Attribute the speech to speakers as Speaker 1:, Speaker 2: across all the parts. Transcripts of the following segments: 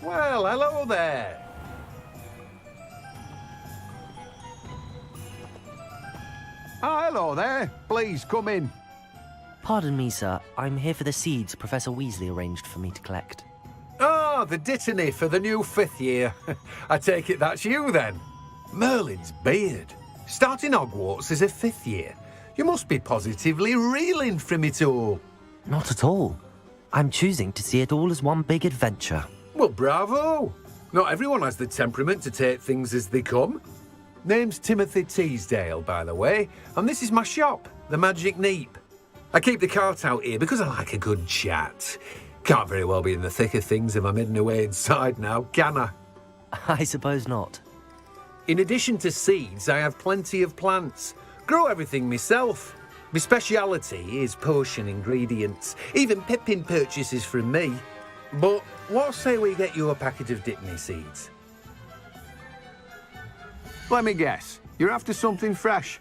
Speaker 1: Well, hello there.
Speaker 2: Ah, hello there. Please, come in.
Speaker 3: Pardon me, sir. I'm here for the seeds Professor Weasley arranged for me to collect.
Speaker 1: Ah, the dittany for the new 5th year. I take it that's you, then. Merlin's beard. Starting Hogwarts as a 5th year. You must be positively reeling from it all.
Speaker 3: Not at all. I'm choosing to see it all as one big adventure.
Speaker 1: Well, bravo. Not everyone has the temperament to take things as they come. Name's Timothy Teasdale, by the way, and this is my shop, the Magic Neep. I keep the cart out here because I like a good chat. Can't very well be in the thick of things if I'm hidden away inside now, can I?
Speaker 3: I suppose not.
Speaker 1: In addition to seeds, I have plenty of plants. Grow everything myself. My speciality is potion ingredients. Even Pippin purchases from me. But what say we get you a packet of Dittany seeds?
Speaker 2: Let me guess. You're after something fresh.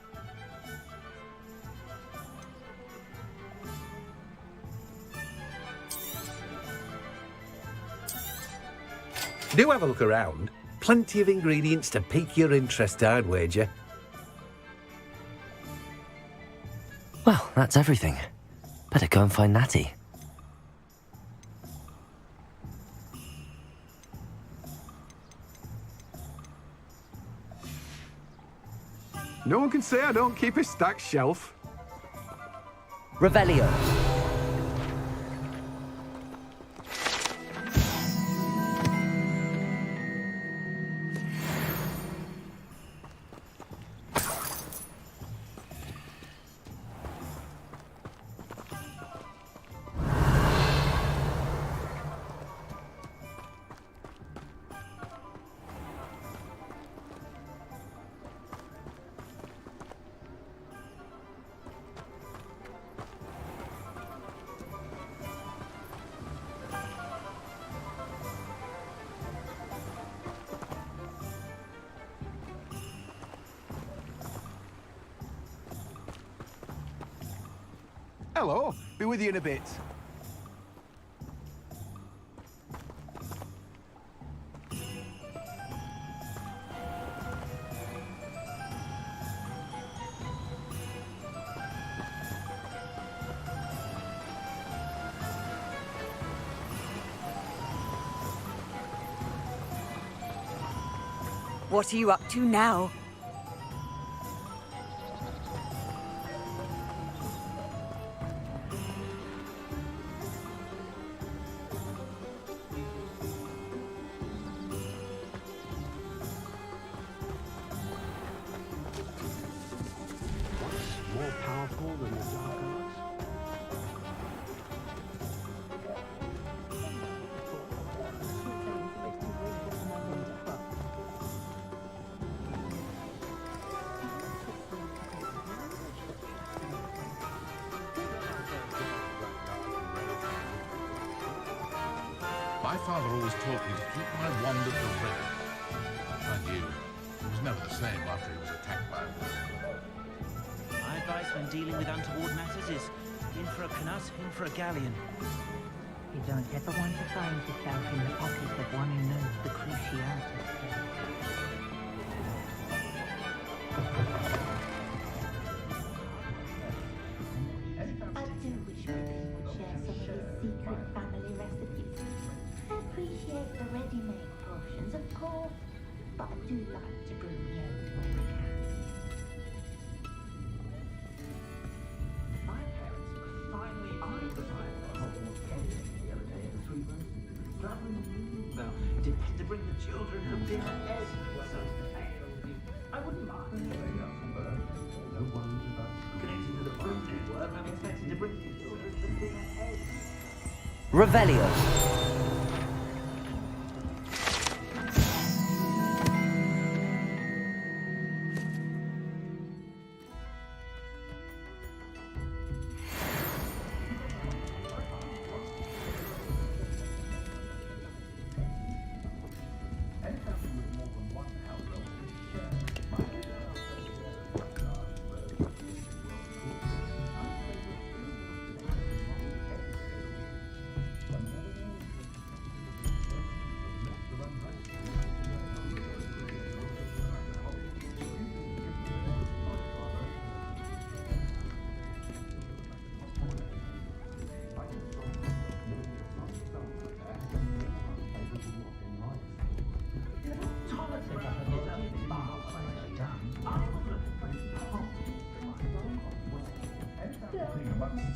Speaker 1: Do have a look around. Plenty of ingredients to pique your interest, I'd wager.
Speaker 3: Well, that's everything. Better go and find Natty.
Speaker 2: No one can say I don't keep a stacked shelf.
Speaker 3: Revelio.
Speaker 2: Hello. Be with you in a bit.
Speaker 4: What are you up to now?
Speaker 2: More powerful than the dark arts?
Speaker 5: My father always taught me to keep my wand at the ready. Mind you, it was never the same after he was attacked by a wolf.
Speaker 6: My advice when dealing with untoward matters is in for a canut, in for a galleon.
Speaker 7: You don't ever want to find yourself in the pocket of one who knows the cruciality.
Speaker 8: I do wish Pippin would share some of his secret family recipes. I appreciate the ready-made portions, of course, but I do like to brew my own when I can.
Speaker 9: My parents finally identified the whole cake the other day at the sweet room. Now, it had to bring the children for dinner as so I wouldn't mind. No worries about connecting to the food network. I'm expecting to bring the children for dinner as
Speaker 3: Revelio.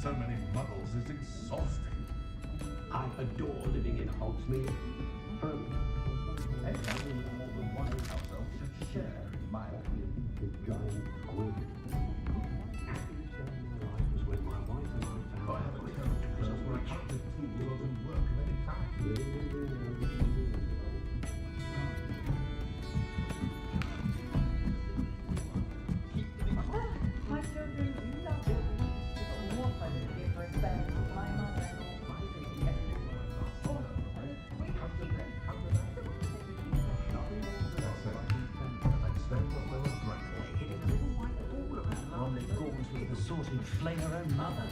Speaker 5: so many muddles is exhausting.
Speaker 9: I adore living in Hogsmeade. Every more than one household should share in my opinion. The giant squid. Was when my wife and I found
Speaker 5: But I have a terrible place where I can't get tools or do work of any kind.
Speaker 7: My children, you love it. What a different band to my
Speaker 6: Romley Gaunt was the sort who'd flay her own mother.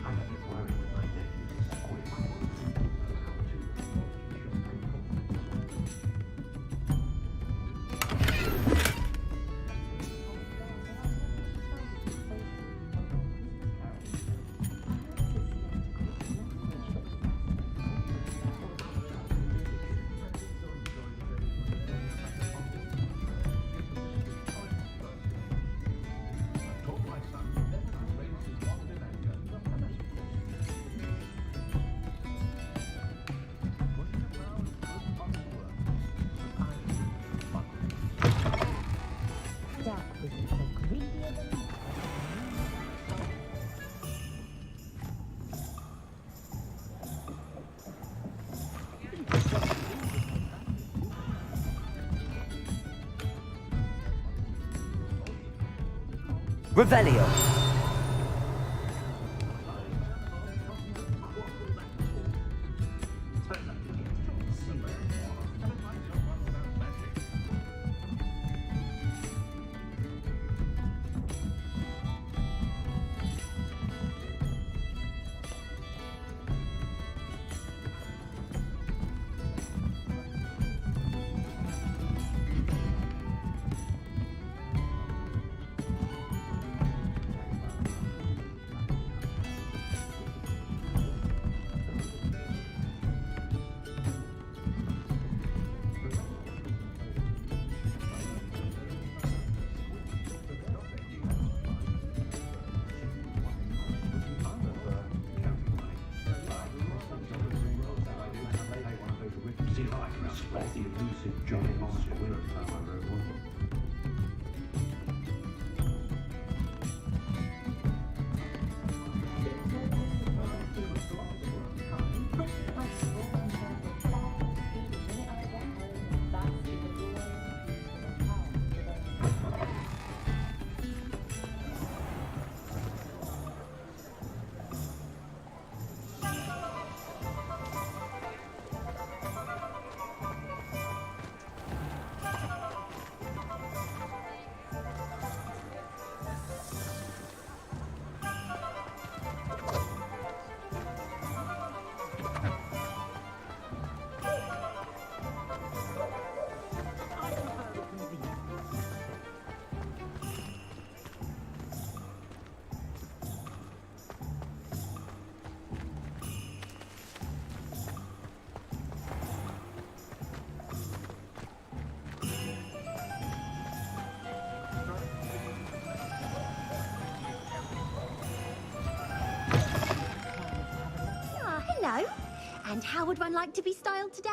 Speaker 9: I'm a bit worried with my nephew's squid.
Speaker 5: I taught my son never to raise his wand in anger. Putting around good honest work.
Speaker 8: That was so greedier than
Speaker 3: Revelio.
Speaker 9: See if I can spot the elusive giant squid.
Speaker 8: Hello. And how would one like to be styled today?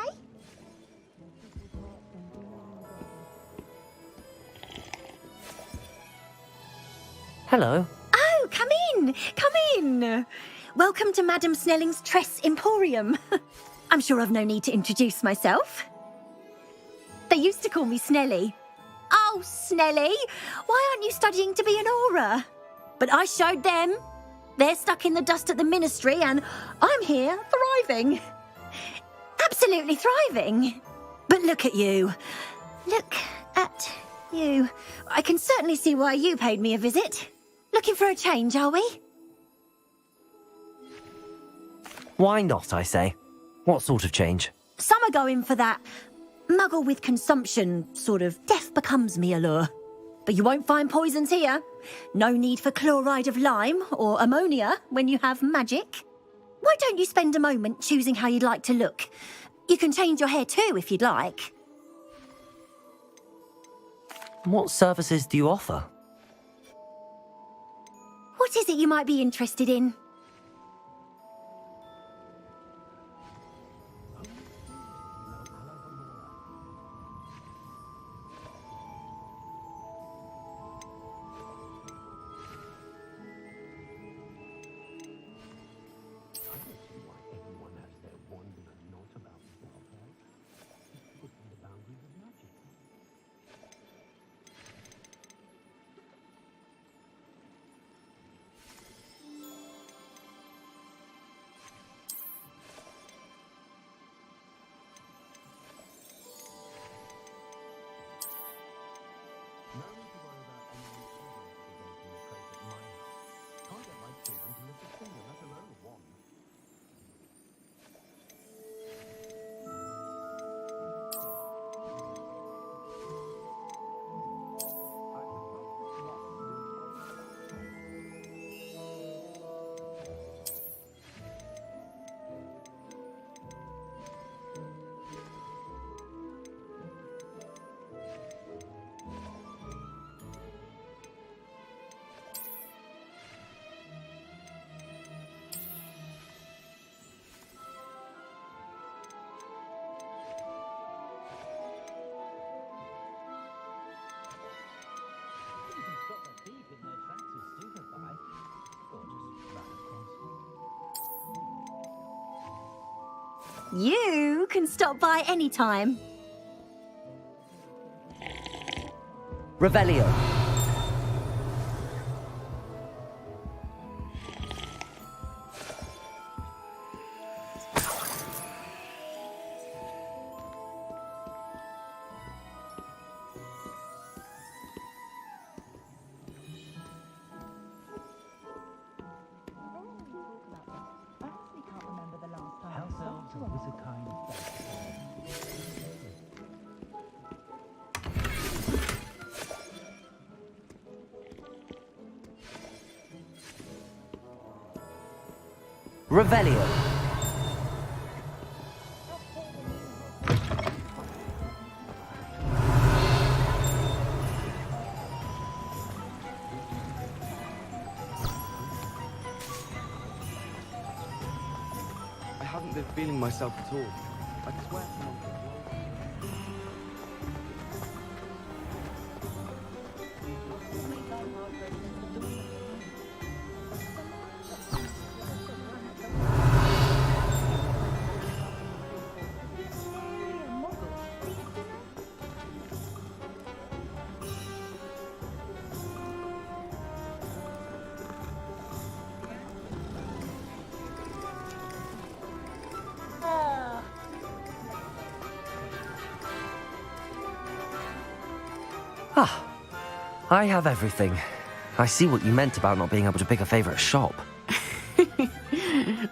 Speaker 3: Hello.
Speaker 8: Oh, come in. Come in. Welcome to Madame Snelling's Tress Emporium. I'm sure I've no need to introduce myself. They used to call me Snelly. Oh, Snelly, why aren't you studying to be an aura? But I showed them. They're stuck in the dust at the ministry and I'm here thriving. Absolutely thriving. But look at you. Look at you. I can certainly see why you paid me a visit. Looking for a change, are we?
Speaker 3: Why not, I say? What sort of change?
Speaker 8: Some are going for that muggle with consumption, sort of death becomes me allure. But you won't find poisons here. No need for chloride of lime or ammonia when you have magic. Why don't you spend a moment choosing how you'd like to look?
Speaker 4: You can change your hair too, if you'd like.
Speaker 3: What services do you offer?
Speaker 4: What is it you might be interested in? You can stop by anytime.
Speaker 3: Revelio. Revelio.
Speaker 10: I haven't been feeling myself at all. I swear to God.
Speaker 3: Ah, I have everything. I see what you meant about not being able to pick a favorite shop.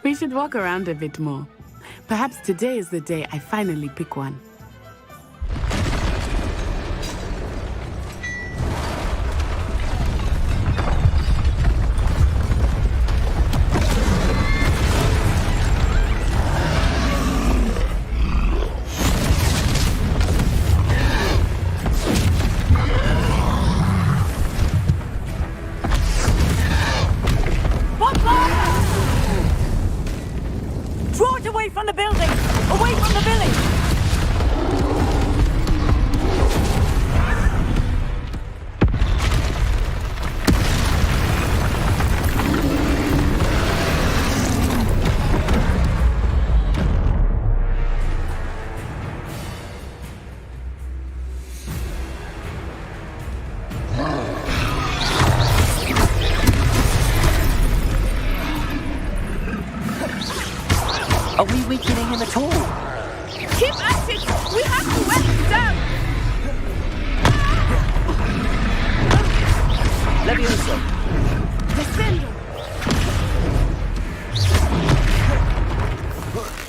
Speaker 11: We should walk around a bit more. Perhaps today is the day I finally pick one.
Speaker 7: From the building! Away from the village!
Speaker 3: Are we weakening him at all?
Speaker 11: Keep at it! We have to wear him down!
Speaker 3: Levioso.
Speaker 11: Descendo!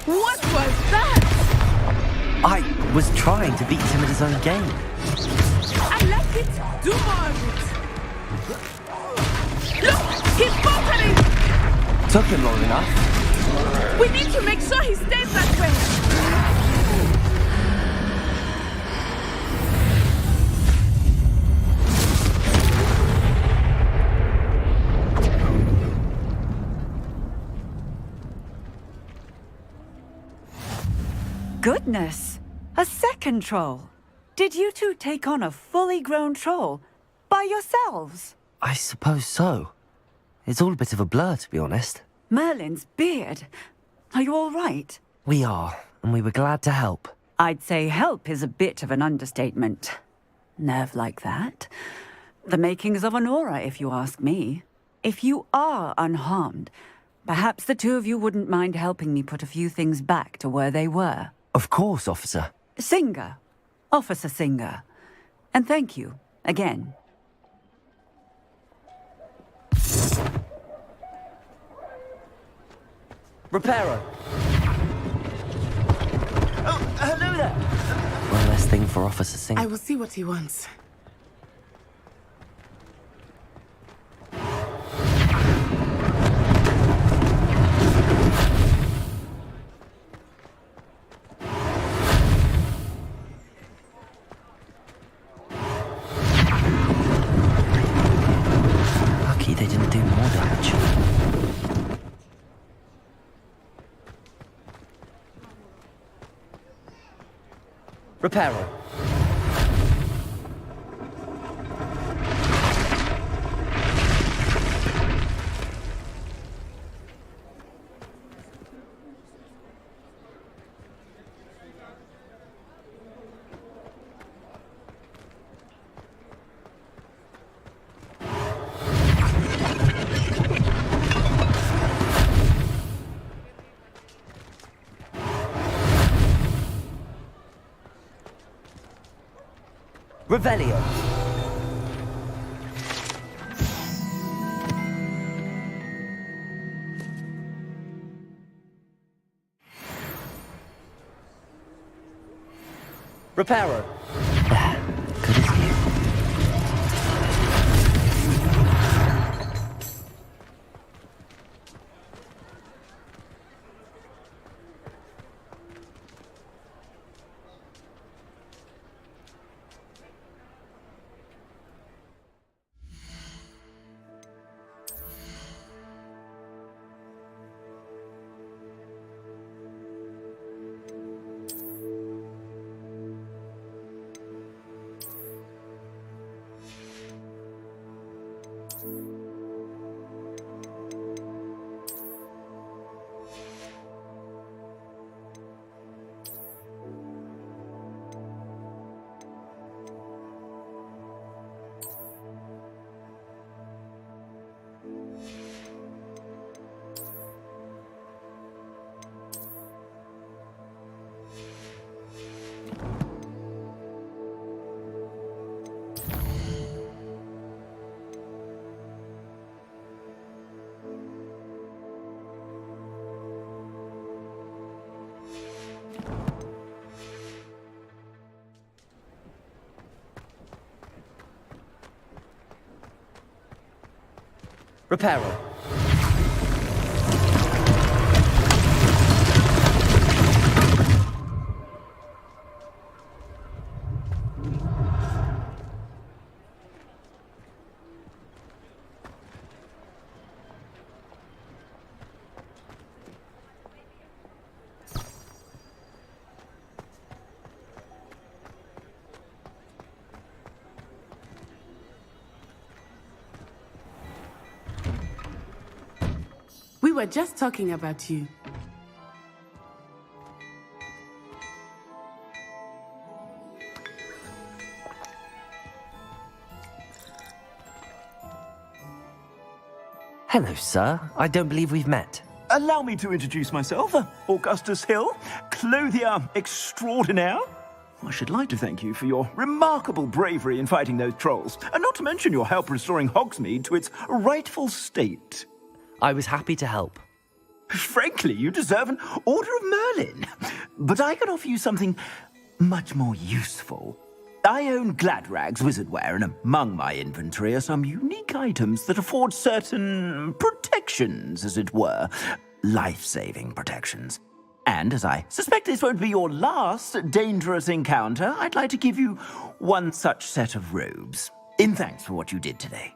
Speaker 11: What was that?
Speaker 3: I was trying to beat him at his own game.
Speaker 11: I like it! Do more of it! Look! He's faltering!
Speaker 3: Took him long enough.
Speaker 11: We need to make sure he stays that way!
Speaker 12: goodness! A second troll! Did you two take on a fully grown troll by yourselves?
Speaker 3: I suppose so. It's all a bit of a blur, to be honest.
Speaker 12: Merlin's beard. Are you all right?
Speaker 3: We are, and we were glad to help.
Speaker 12: I'd say help is a bit of an understatement. Nerve like that. The makings of an aura, if you ask me. If you are unharmed, perhaps the two of you wouldn't mind helping me put a few things back to where they were.
Speaker 3: Of course, officer.
Speaker 12: Singer. Officer Singer. And thank you, again.
Speaker 3: Reparo.
Speaker 9: Oh, hello there.
Speaker 3: One less thing for Officer Singer.
Speaker 11: I will see what he wants.
Speaker 3: Lucky they didn't do more damage. Reparo. Revelio. Reparo. Good as new. Reparo.
Speaker 11: We were just talking about you.
Speaker 3: Hello, sir. I don't believe we've met.
Speaker 9: Allow me to introduce myself, Augustus Hill, clothier extraordinaire. I should like to thank you for your remarkable bravery in fighting those trolls, and not to mention your help restoring Hogsmeade to its rightful state.
Speaker 3: I was happy to help.
Speaker 9: Frankly, you deserve an Order of Merlin. But I can offer you something much more useful. I own Gladrag's wizardware, and among my inventory are some unique items that afford certain protections, as it were. Life-saving protections. And as I suspect this won't be your last dangerous encounter, I'd like to give you one such set of robes, in thanks for what you did today.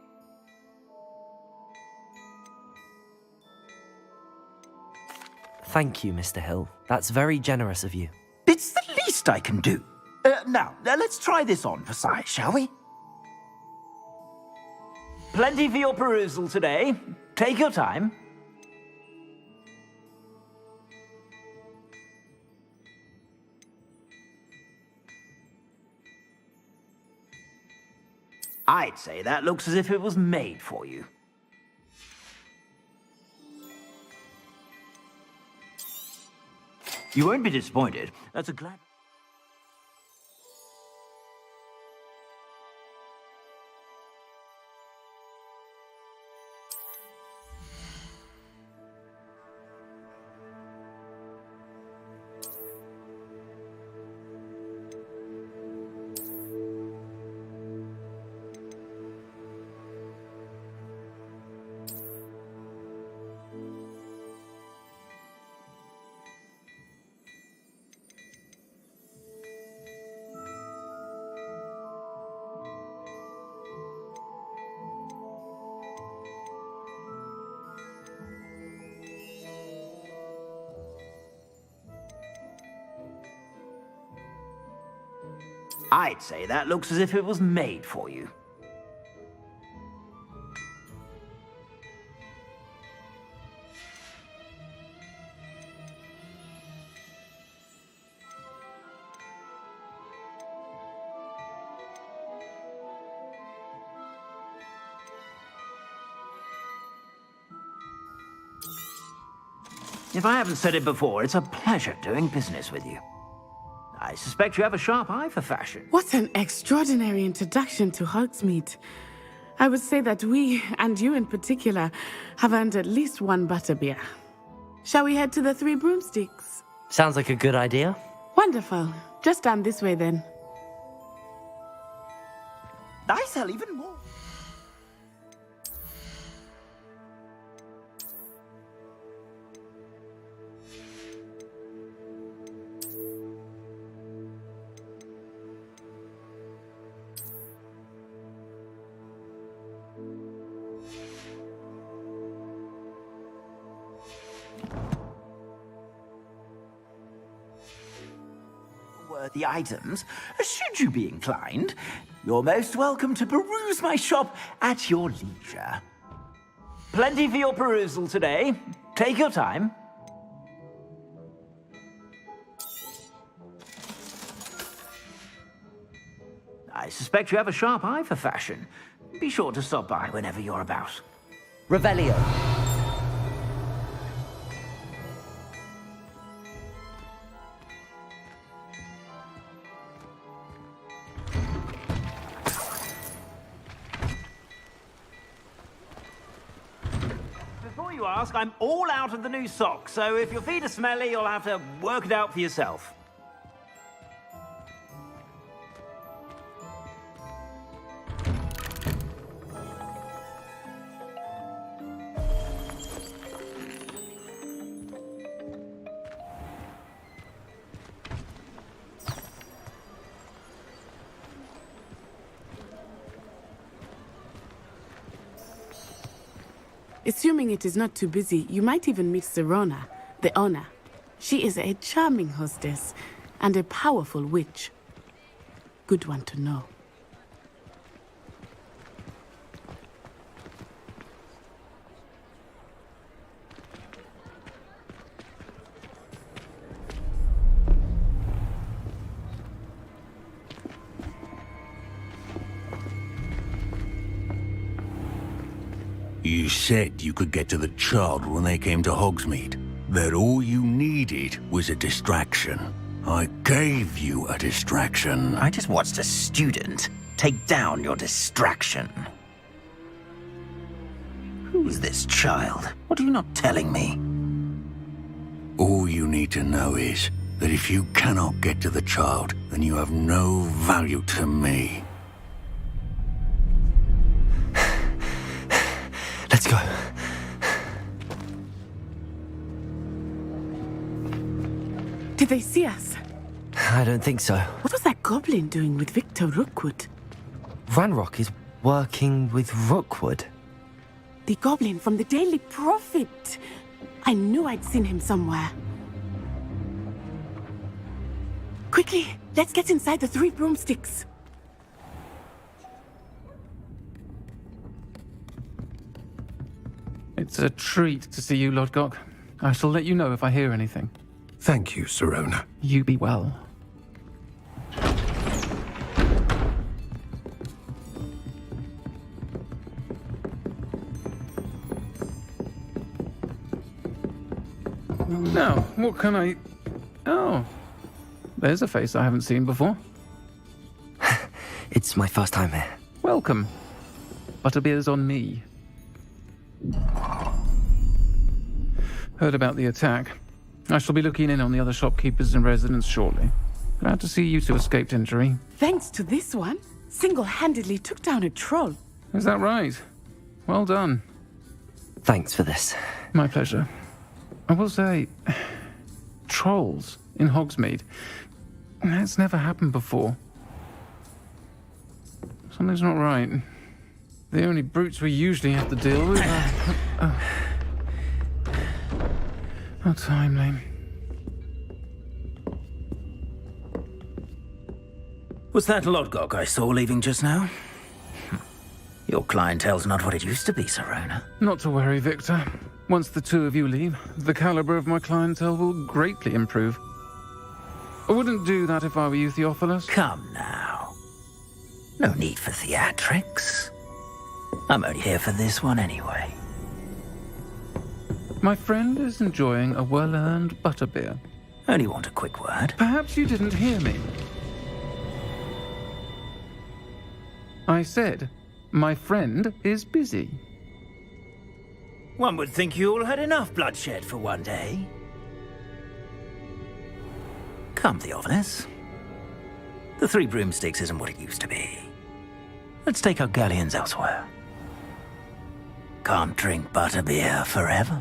Speaker 3: Thank you, Mr. Hill. That's very generous of you.
Speaker 13: It's the least I can do. Now, let's try this on for size, shall we?
Speaker 6: Plenty for your perusal today. Take your time. I'd say that looks as if it was made for you. You won't be disappointed. That's a glad... I'd say that looks as if it was made for you. If I haven't said it before, it's a pleasure doing business with you. I suspect you have a sharp eye for fashion.
Speaker 11: What an extraordinary introduction to Hogsmeade. I would say that we, and you in particular, have earned at least one butterbeer. Shall we head to the Three Broomsticks?
Speaker 3: Sounds like a good idea.
Speaker 11: Wonderful. Just down this way then.
Speaker 13: I sell even more. Worthy items, should you be inclined. You're most welcome to peruse my shop at your leisure.
Speaker 6: Plenty for your perusal today. Take your time. I suspect you have a sharp eye for fashion. Be sure to stop by whenever you're about.
Speaker 3: Revelio.
Speaker 6: Before you ask, I'm all out of the new socks, so if your feet are smelly, you'll have to work it out for yourself.
Speaker 11: Assuming it is not too busy, you might even meet Serona, the owner. She is a charming hostess and a powerful witch. Good one to know.
Speaker 14: You said you could get to the child when they came to Hogsmeade. That all you needed was a distraction. I gave you a distraction.
Speaker 13: I just watched a student take down your distraction. Who's this child? What are you not telling me?
Speaker 14: All you need to know is that if you cannot get to the child, then you have no value to me.
Speaker 3: Let's go.
Speaker 11: Did they see us?
Speaker 3: I don't think so.
Speaker 11: What was that goblin doing with Victor Rookwood?
Speaker 3: Ranrock is working with Rookwood.
Speaker 11: The goblin from the Daily Prophet. I knew I'd seen him somewhere. Quickly, let's get inside the 3 broomsticks.
Speaker 9: It's a treat to see you, Lodgok. I shall let you know if I hear anything.
Speaker 1: Thank you, Serona.
Speaker 9: You be well. Now, what can I... Oh, there's a face I haven't seen before.
Speaker 3: It's my first time here.
Speaker 9: Welcome. Butterbeer's on me. Heard about the attack. I shall be looking in on the other shopkeepers and residents shortly. Glad to see you two escaped injury.
Speaker 11: Thanks to this one, single-handedly took down a troll.
Speaker 9: Is that right? Well done.
Speaker 3: Thanks for this.
Speaker 9: My pleasure. I will say, trolls in Hogsmeade. That's never happened before. Something's not right. The only brutes we usually have to deal with are... How timely.
Speaker 13: Was that Lodgok I saw leaving just now? Your clientele's not what it used to be, Serona.
Speaker 9: Not to worry, Victor. Once the two of you leave, the caliber of my clientele will greatly improve. I wouldn't do that if I were you, Theophilus.
Speaker 13: Come now. No need for theatrics. I'm only here for this one anyway.
Speaker 9: My friend is enjoying a well-earned butterbeer.
Speaker 13: Only want a quick word.
Speaker 9: Perhaps you didn't hear me. I said, my friend is busy.
Speaker 13: One would think you all had enough bloodshed for one day. Come, Theophilus. The 3 broomsticks isn't what it used to be. Let's take our galleons elsewhere. Can't drink butterbeer forever.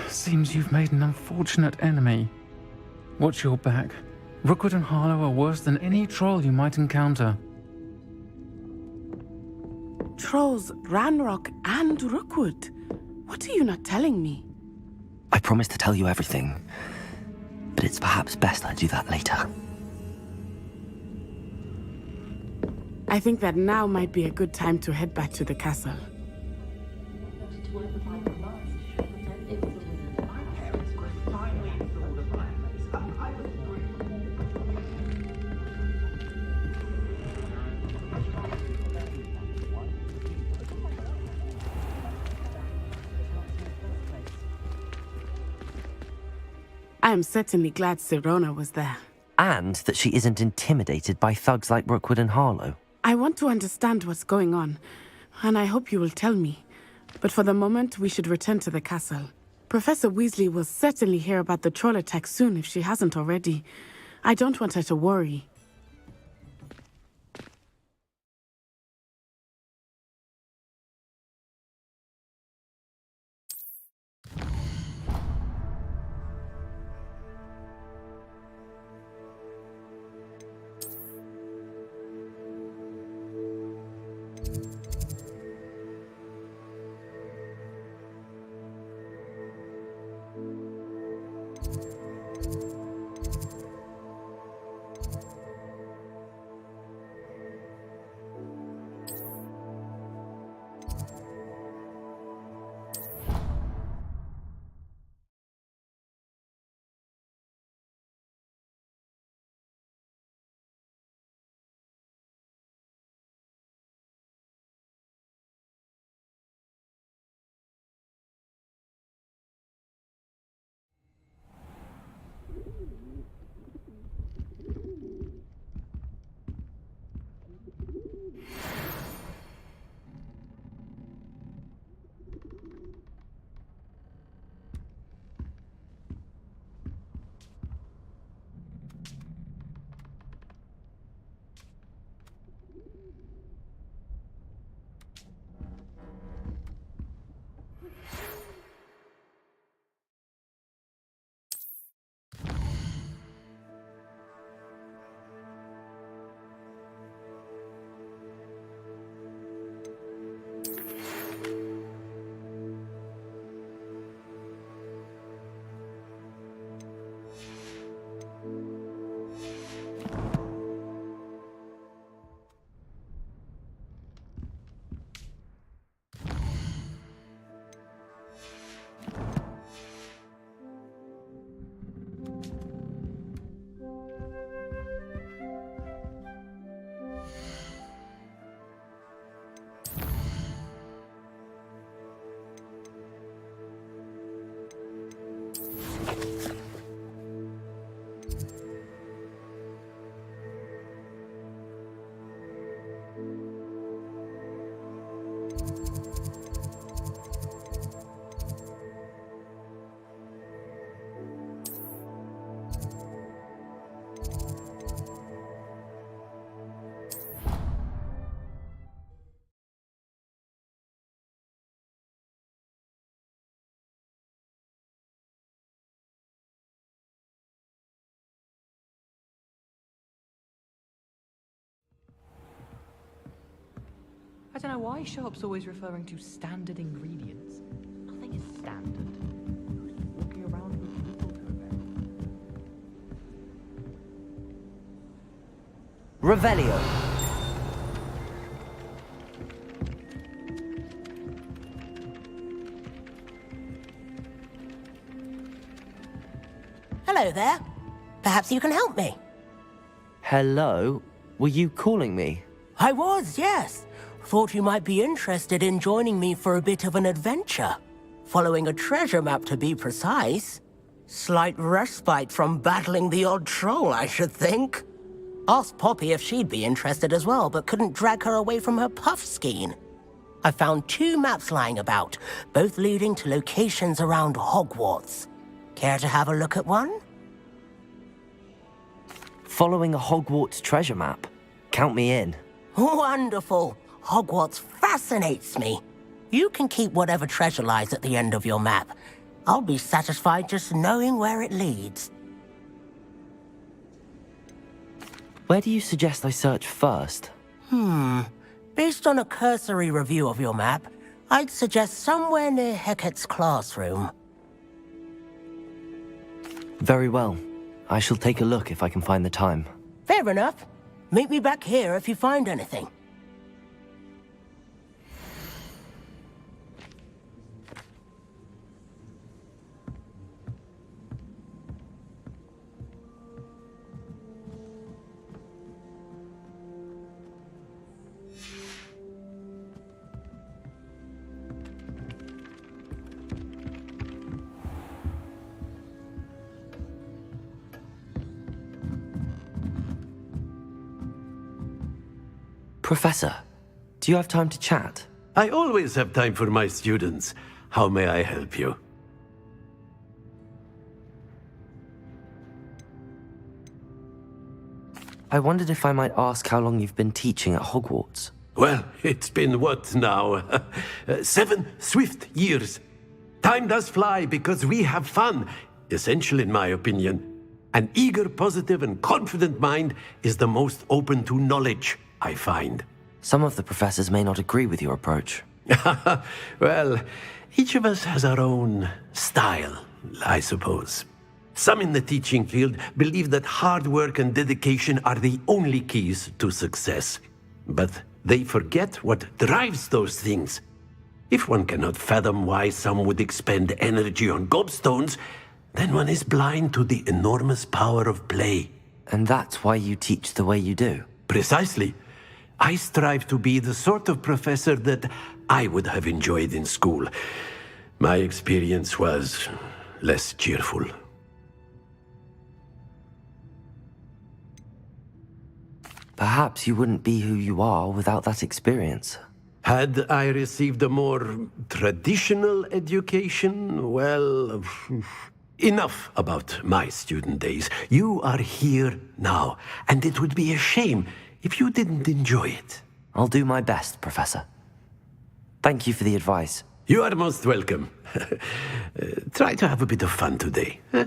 Speaker 9: Seems you've made an unfortunate enemy. Watch your back. Rookwood and Harlow are worse than any troll you might encounter.
Speaker 11: Trolls, Ranrock, and Rookwood. What are you not telling me?
Speaker 3: I promised to tell you everything, but it's perhaps best I do that later.
Speaker 11: I think that now might be a good time to head back to the castle. I am certainly glad Serona was there.
Speaker 3: And that she isn't intimidated by thugs like Rookwood and Harlow.
Speaker 11: I want to understand what's going on, and I hope you will tell me. But for the moment, we should return to the castle. Professor Weasley will certainly hear about the troll attack soon if she hasn't already. I don't want her to worry.
Speaker 15: don't know why Sharp's always referring to standard ingredients. Nothing is standard. Walking around with people to
Speaker 3: Revelio.
Speaker 16: Hello there. Perhaps you can help me.
Speaker 3: Hello? Were you calling me?
Speaker 16: I was, yes. Thought you might be interested in joining me for a bit of an adventure. Following a treasure map, to be precise. Slight respite from battling the odd troll, I should think. Asked Poppy if she'd be interested as well, but couldn't drag her away from her puff skein. I found 2 maps lying about, both leading to locations around Hogwarts. Care to have a look at one?
Speaker 3: Following a Hogwarts treasure map? Count me in.
Speaker 16: Wonderful. Hogwarts fascinates me. You can keep whatever treasure lies at the end of your map. I'll be satisfied just knowing where it leads.
Speaker 3: Where do you suggest I search first?
Speaker 16: Based on a cursory review of your map, I'd suggest somewhere near Hecat's classroom.
Speaker 3: Very well. I shall take a look if I can find the time.
Speaker 16: Fair enough. Meet me back here if you find anything.
Speaker 3: Professor, do you have time to chat?
Speaker 17: I always have time for my students. How may I help you?
Speaker 3: I wondered if I might ask how long you've been teaching at Hogwarts.
Speaker 17: Well, it's been what now? 7 swift years. Time does fly because we have fun, essential in my opinion. An eager, positive, and confident mind is the most open to knowledge, I find.
Speaker 3: Some of the professors may not agree with your approach.
Speaker 17: Well, each of us has our own style, I suppose. Some in the teaching field believe that hard work and dedication are the only keys to success. But they forget what drives those things. If one cannot fathom why some would expend energy on gobstones, then one is blind to the enormous power of play.
Speaker 3: And that's why you teach the way you do?
Speaker 17: Precisely. I strive to be the sort of professor that I would have enjoyed in school. My experience was less cheerful.
Speaker 3: Perhaps you wouldn't be who you are without that experience.
Speaker 17: Had I received a more traditional education, well, enough about my student days. You are here now, and it would be a shame if you didn't enjoy it.
Speaker 3: I'll do my best, Professor. Thank you for the advice.
Speaker 17: You are most welcome. Try to have a bit of fun today. Huh?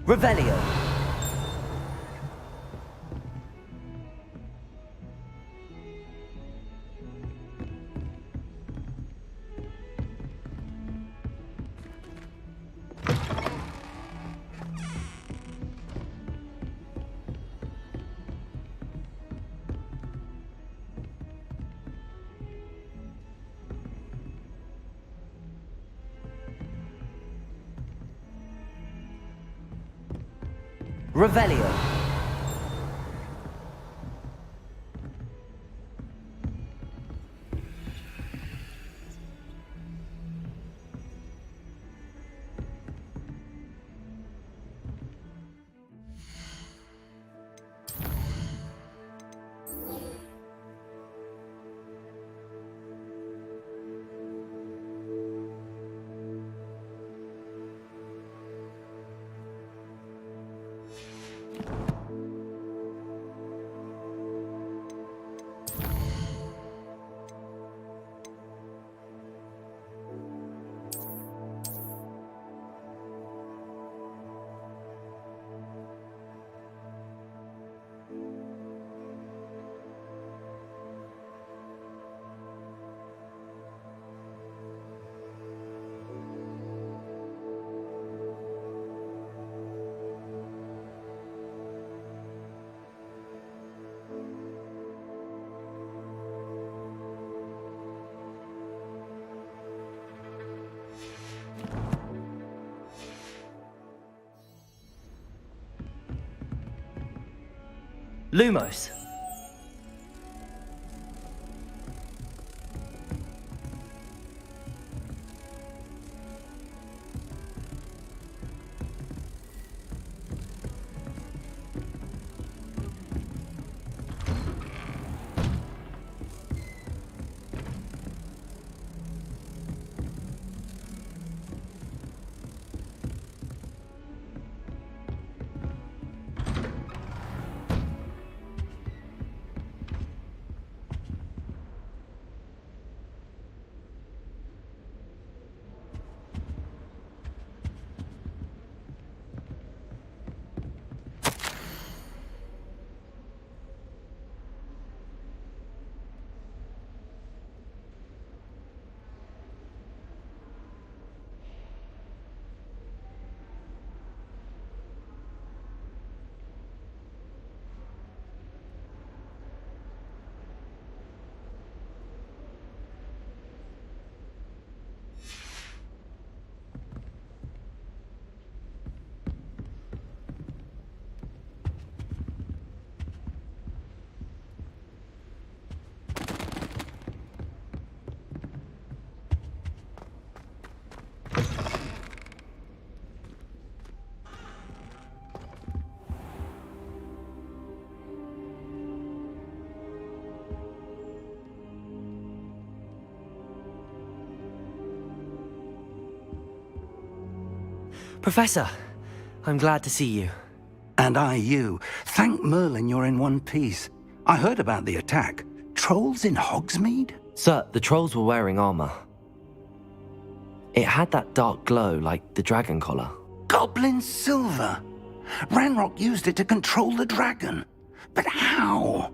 Speaker 3: Revelio. Revelio. Lumos. Professor, I'm glad to see you.
Speaker 18: And I you. Thank Merlin you're in one piece. I heard about the attack. Trolls in Hogsmeade?
Speaker 3: Sir, the trolls were wearing armor. It had that dark glow like the dragon collar.
Speaker 18: Goblin silver! Ranrock used it to control the dragon. But how?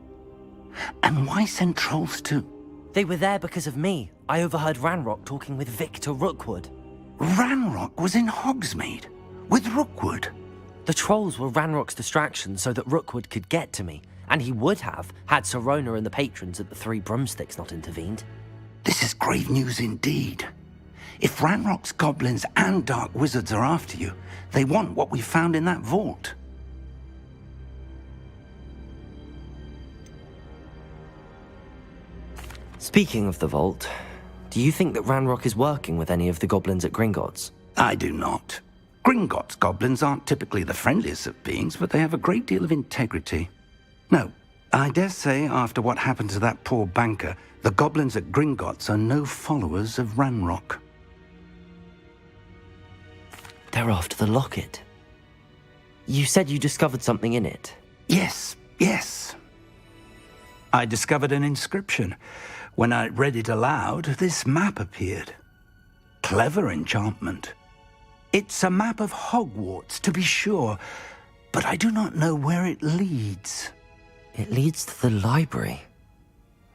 Speaker 18: And why send trolls to...
Speaker 3: They were there because of me. I overheard Ranrock talking with Victor Rookwood.
Speaker 18: Ranrock was in Hogsmeade? With Rookwood?
Speaker 3: The trolls were Ranrock's distraction so that Rookwood could get to me. And he would have, had Sirona and the patrons at the Three Broomsticks not intervened.
Speaker 18: This is grave news indeed. If Ranrock's goblins and dark wizards are after you, they want what we found in that vault.
Speaker 3: Speaking of the vault, do you think that Ranrock is working with any of the goblins at Gringotts?
Speaker 18: I do not. Gringotts goblins aren't typically the friendliest of beings, but they have a great deal of integrity. No, I dare say after what happened to that poor banker, the goblins at Gringotts are no followers of Ranrock.
Speaker 3: They're after the locket. You said you discovered something in it.
Speaker 18: Yes. I discovered an inscription. When I read it aloud, this map appeared. Clever enchantment. It's a map of Hogwarts, to be sure, but I do not know where it leads.
Speaker 3: It leads to the library.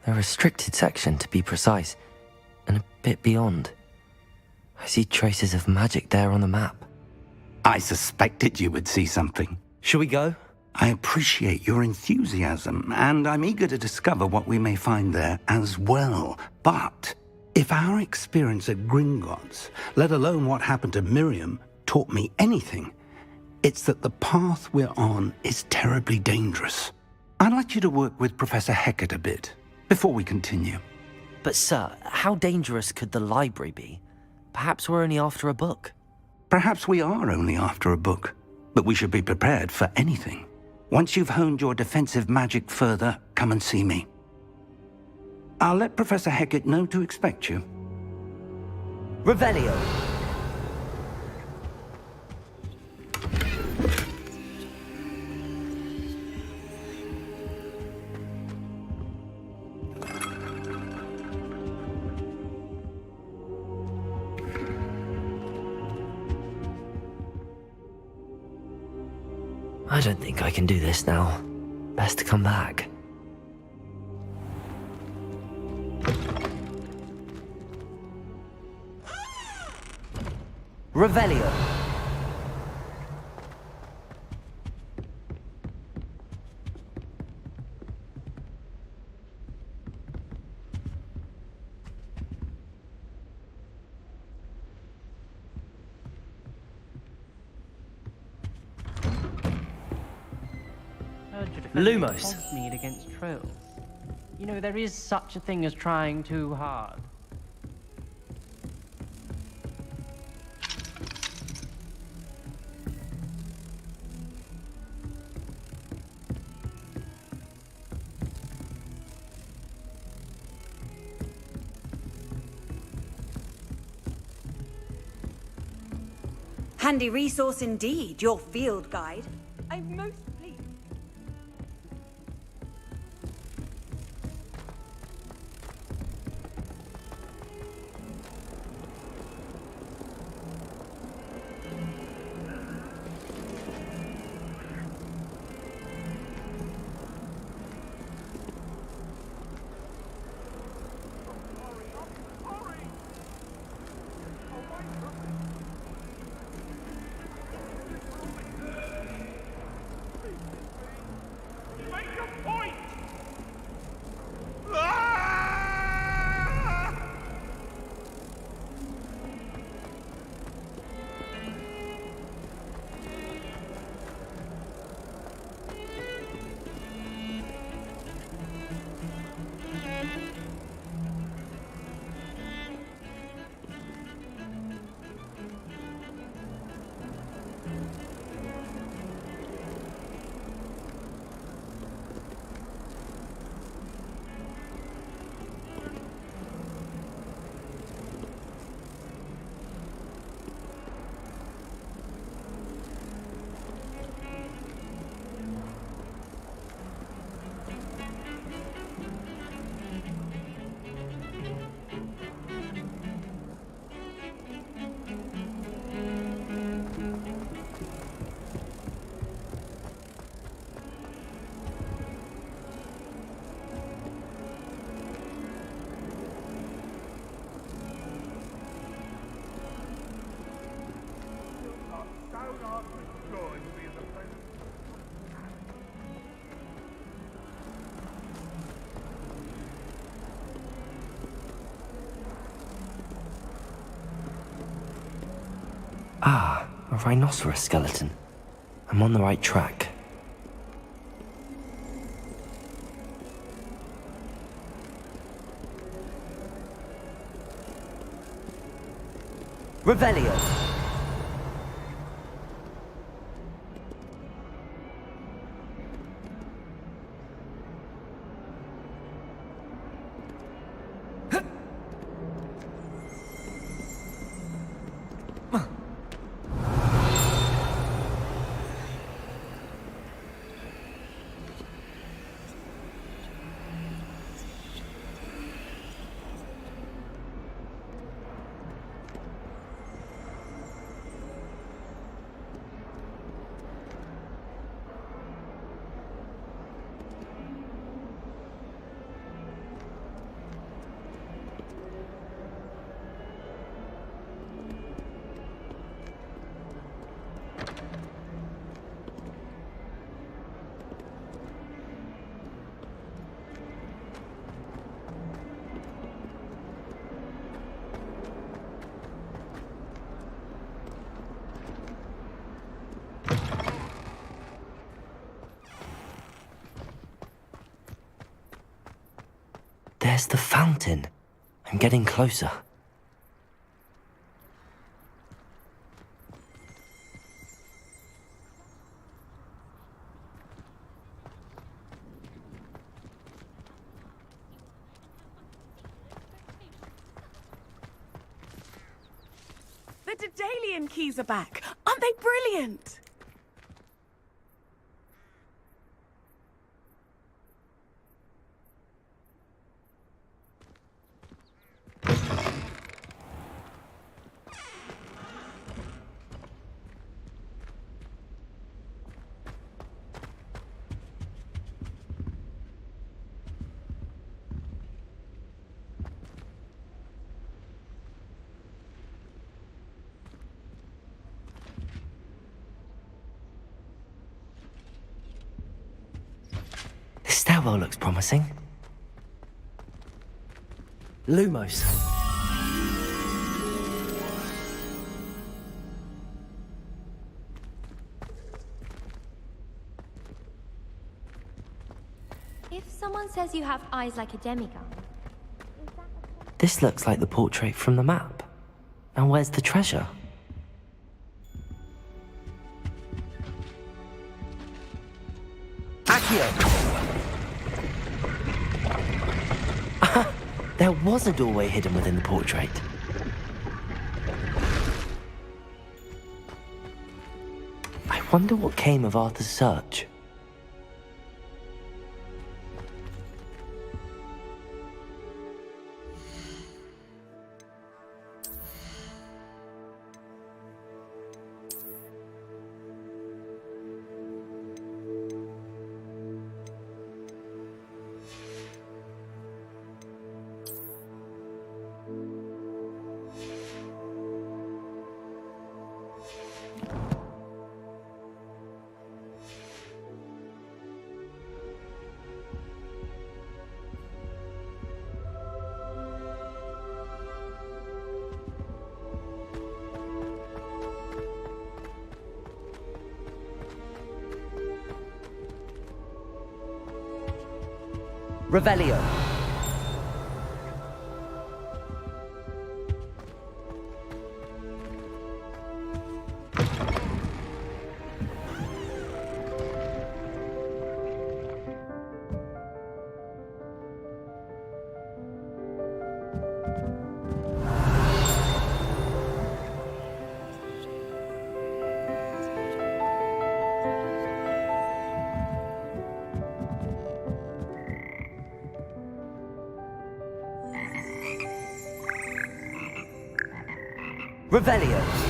Speaker 3: The restricted section, to be precise, and a bit beyond. I see traces of magic there on the map.
Speaker 18: I suspected you would see something.
Speaker 3: Shall we go?
Speaker 18: I appreciate your enthusiasm, and I'm eager to discover what we may find there as well. But if our experience at Gringotts, let alone what happened to Miriam, taught me anything, It's that the path we're on is terribly dangerous. I'd like you to work with Professor Hecat a bit before we continue.
Speaker 3: But sir, how dangerous could the library be? Perhaps we're only after a book.
Speaker 18: Perhaps we are only after a book, but we should be prepared for anything. Once you've honed your defensive magic further, come and see me. I'll let Professor Hecat know to expect you.
Speaker 3: Revelio. I don't think I can do this now. Best to come back. Revelio. Lumos.
Speaker 19: Mead against trolls. You know, there is such a thing as trying too hard.
Speaker 20: Handy resource indeed, your field guide. I'm most pleased.
Speaker 3: Ah, a rhinoceros skeleton. I'm on the right track. Revelio. There's the fountain. I'm getting closer.
Speaker 11: The Daedalian keys are back. Aren't they brilliant?
Speaker 3: This stairwell looks promising. Lumos.
Speaker 21: If someone says you have eyes like a demigod,
Speaker 3: This looks like the portrait from the map. Now where's the treasure? There was a doorway hidden within the portrait. I wonder what came of Arthur's search. Revelio. Revelio.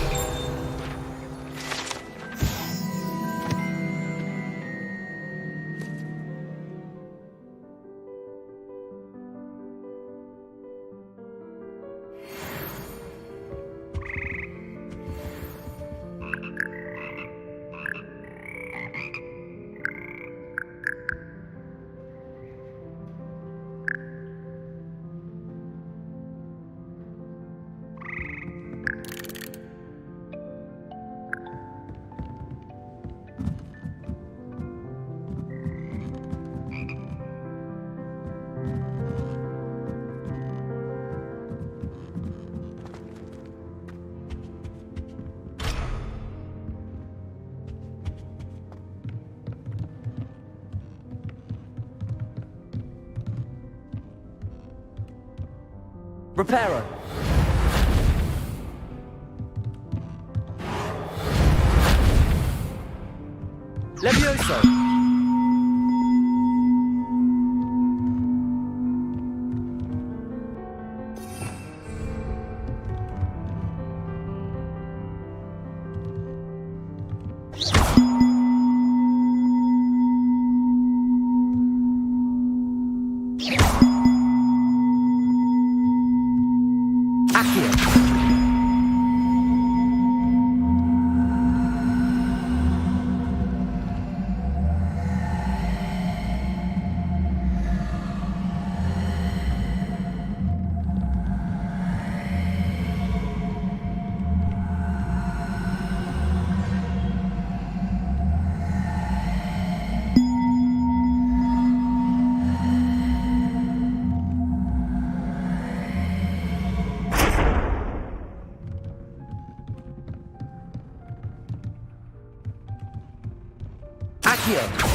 Speaker 3: Reparo. Levioso. Accio.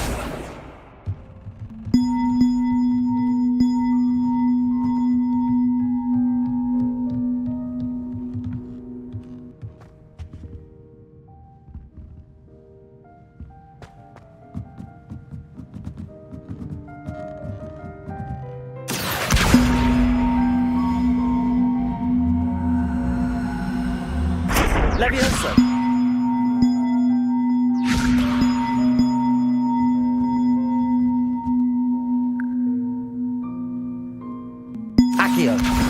Speaker 3: Levioso. Accio.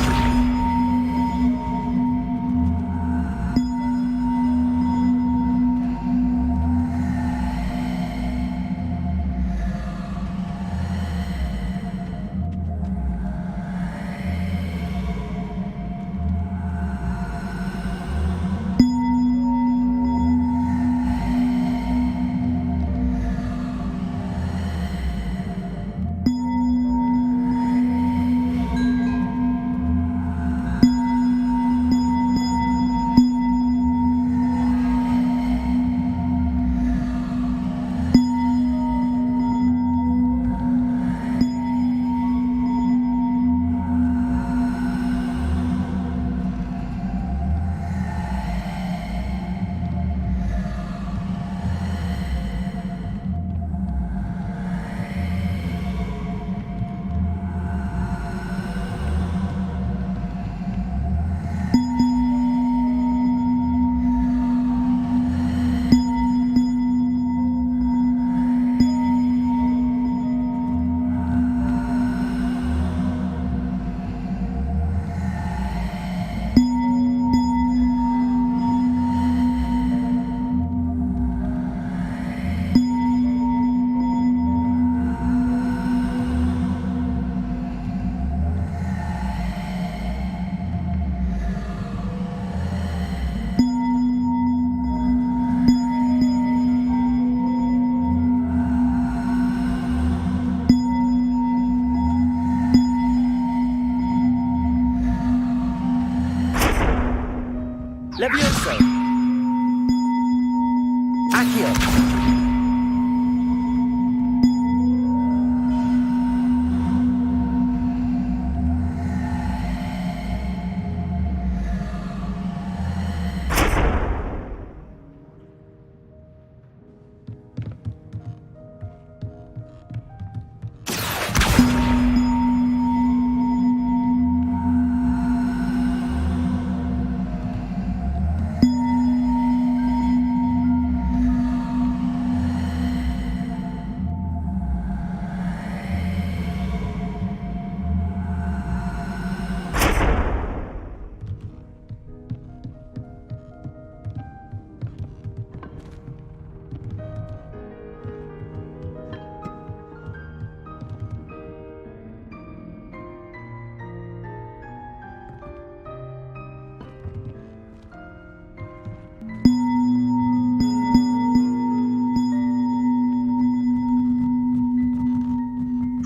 Speaker 3: Levioso. Accio.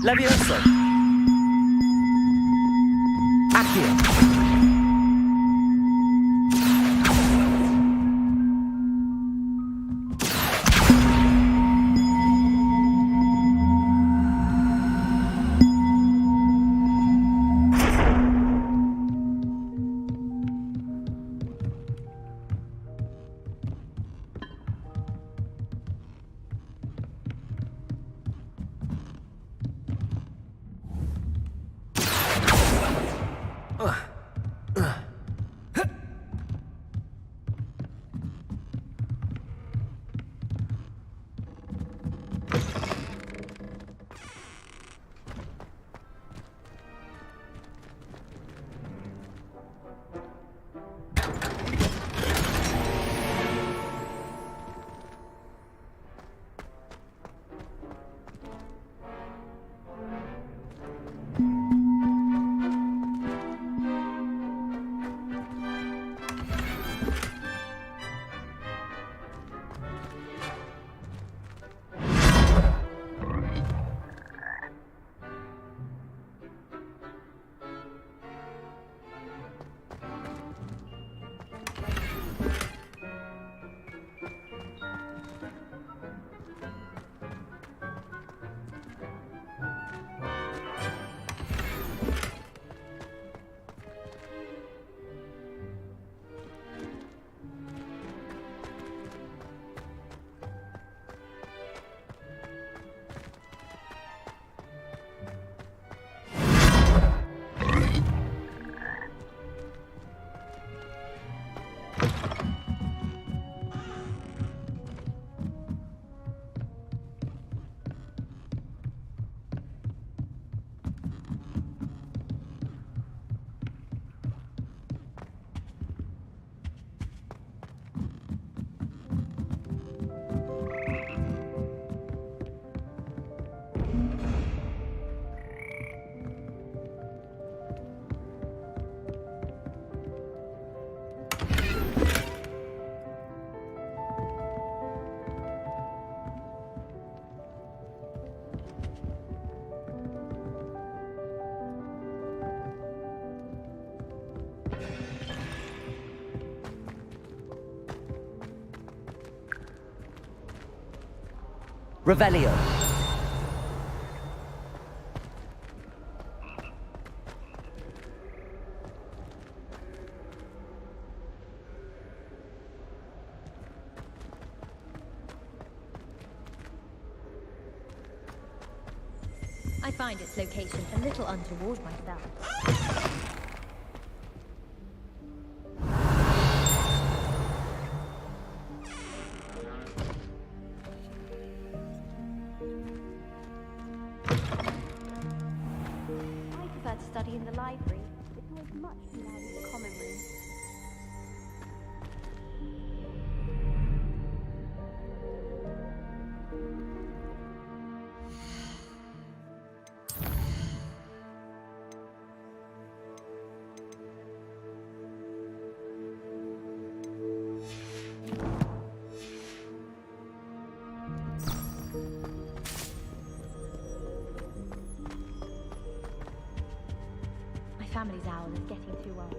Speaker 3: Levioso. Accio. Revelio.
Speaker 21: I find its location a little untoward myself. I prefer to study in the library. It's always much too loud in the common room. My family's owl is getting too old.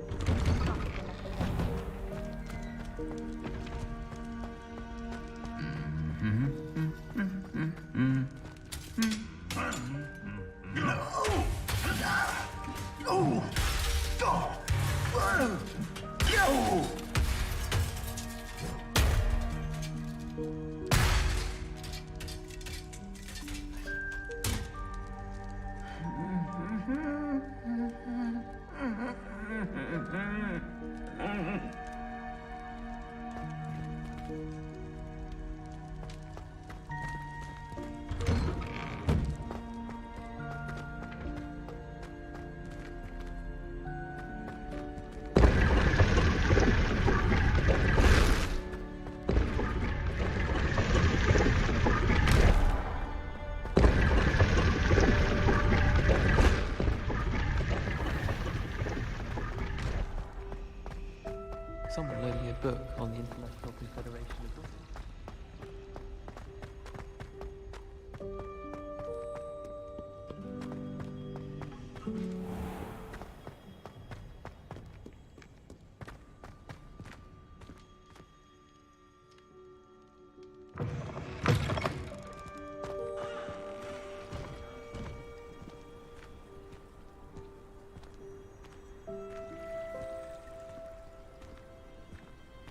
Speaker 10: Someone loaned me a book on the Intellectual Confederation of Britain.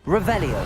Speaker 3: Revelio.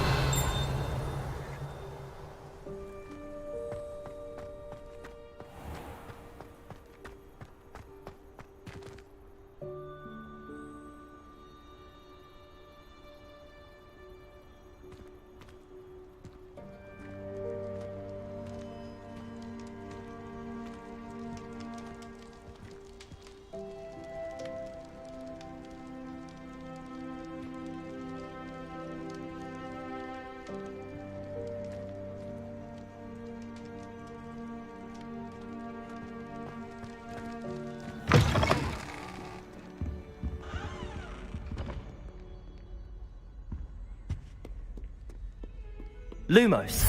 Speaker 2: Lumos.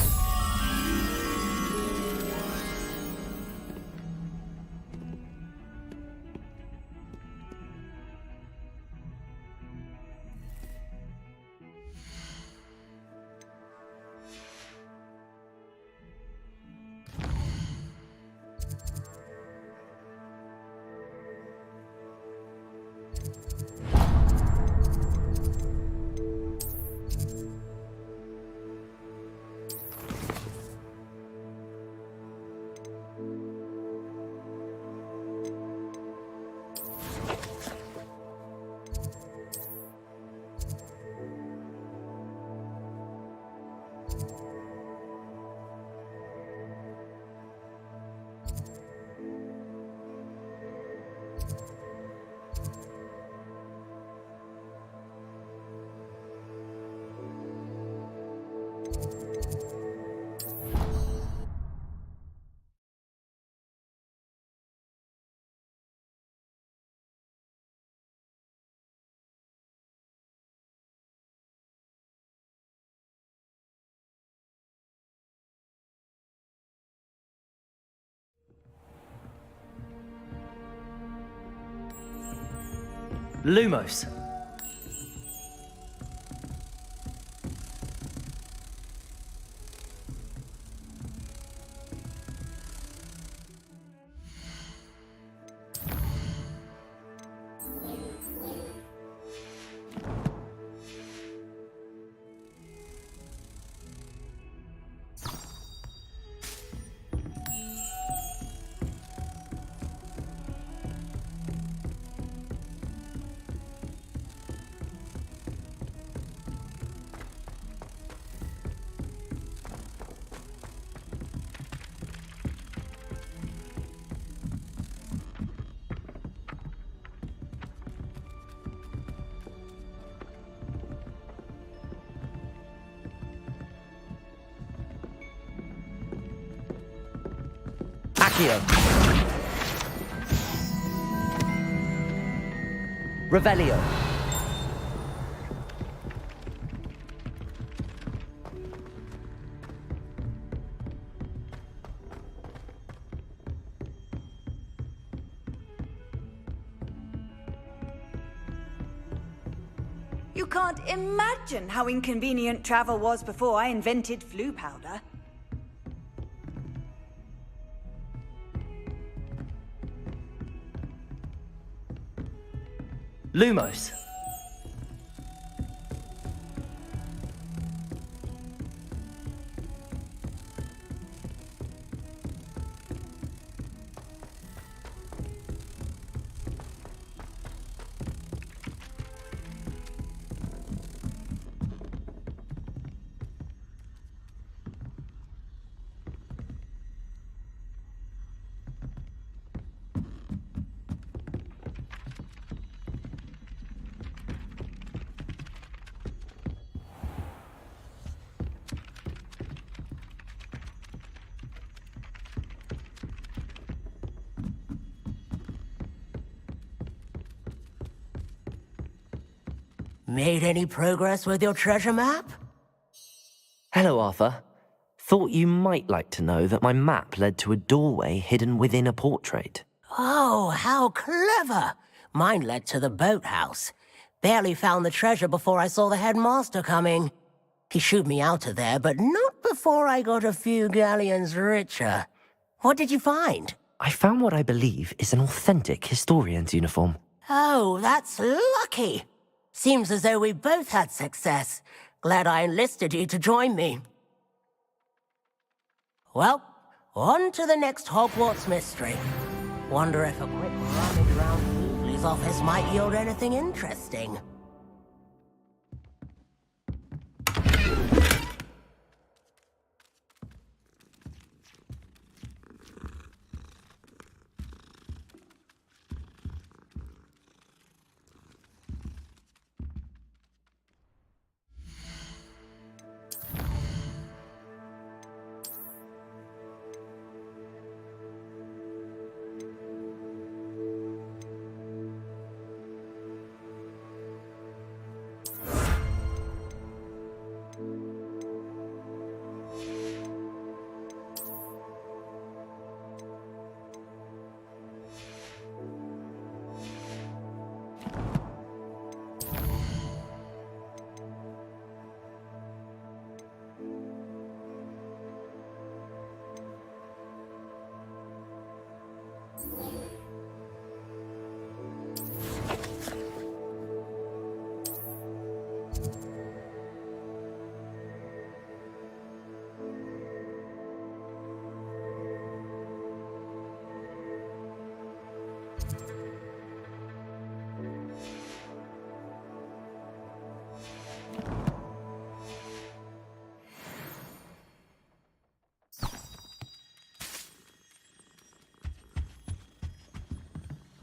Speaker 2: Lumos.
Speaker 3: Accio. Revelio.
Speaker 20: You can't imagine how inconvenient travel was before I invented flu powder.
Speaker 3: Lumos.
Speaker 16: Made any progress with your treasure map?
Speaker 3: Hello, Arthur. Thought you might like to know that my map led to a doorway hidden within a portrait.
Speaker 16: Oh, how clever! Mine led to the boathouse. Barely found the treasure before I saw the headmaster coming. He shooed me out of there, but not before I got a few galleons richer. What did you find?
Speaker 3: I found what I believe is an authentic historian's uniform.
Speaker 16: Oh, that's lucky. Seems as though we both had success. Glad I enlisted you to join me. Well, on to the next Hogwarts mystery. Wonder if a quick rummage around Weasley's office might yield anything interesting.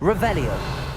Speaker 3: Revelio.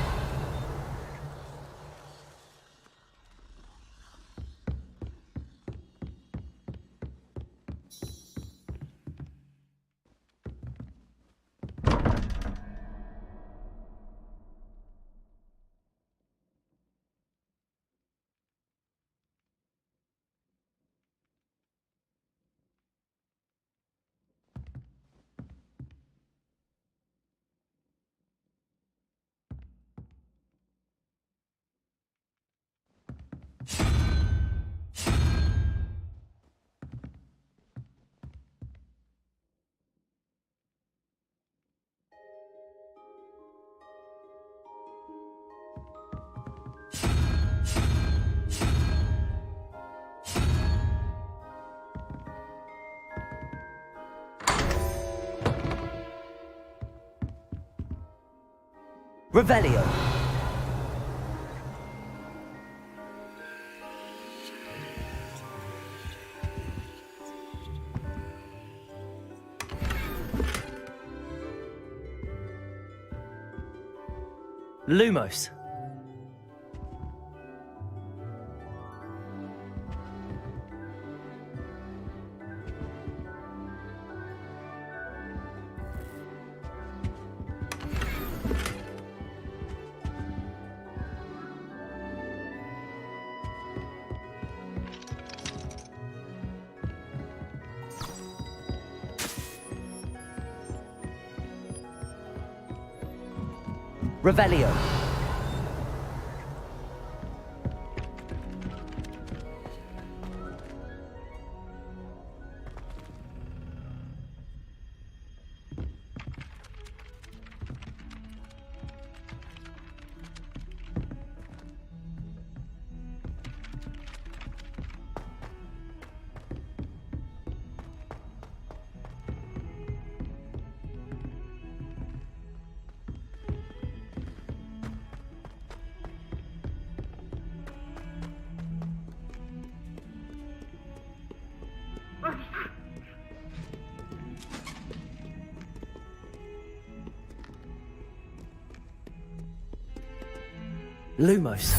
Speaker 3: Revelio. Lumos. Revelio. Lumos.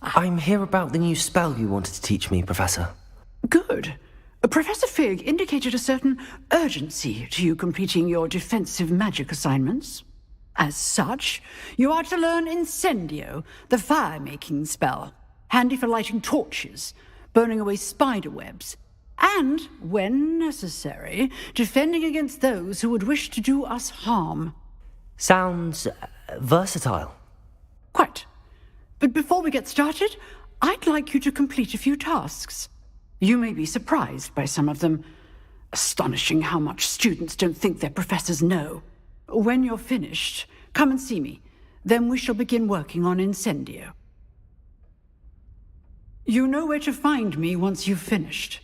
Speaker 3: I'm here about the new spell you wanted to teach me, Professor.
Speaker 2: Good. Professor Fig indicated a certain urgency to you completing your defensive magic assignments. As such, you are to learn Incendio, the fire-making spell, handy for lighting torches, burning away spider webs, and, when necessary, defending against those who would wish to do us harm.
Speaker 3: Sounds versatile.
Speaker 2: Quite. But before we get started, I'd like you to complete a few tasks. You may be surprised by some of them. Astonishing how much students don't think their professors know. When you're finished, come and see me. Then we shall begin working on Incendio. You know where to find me once you've finished.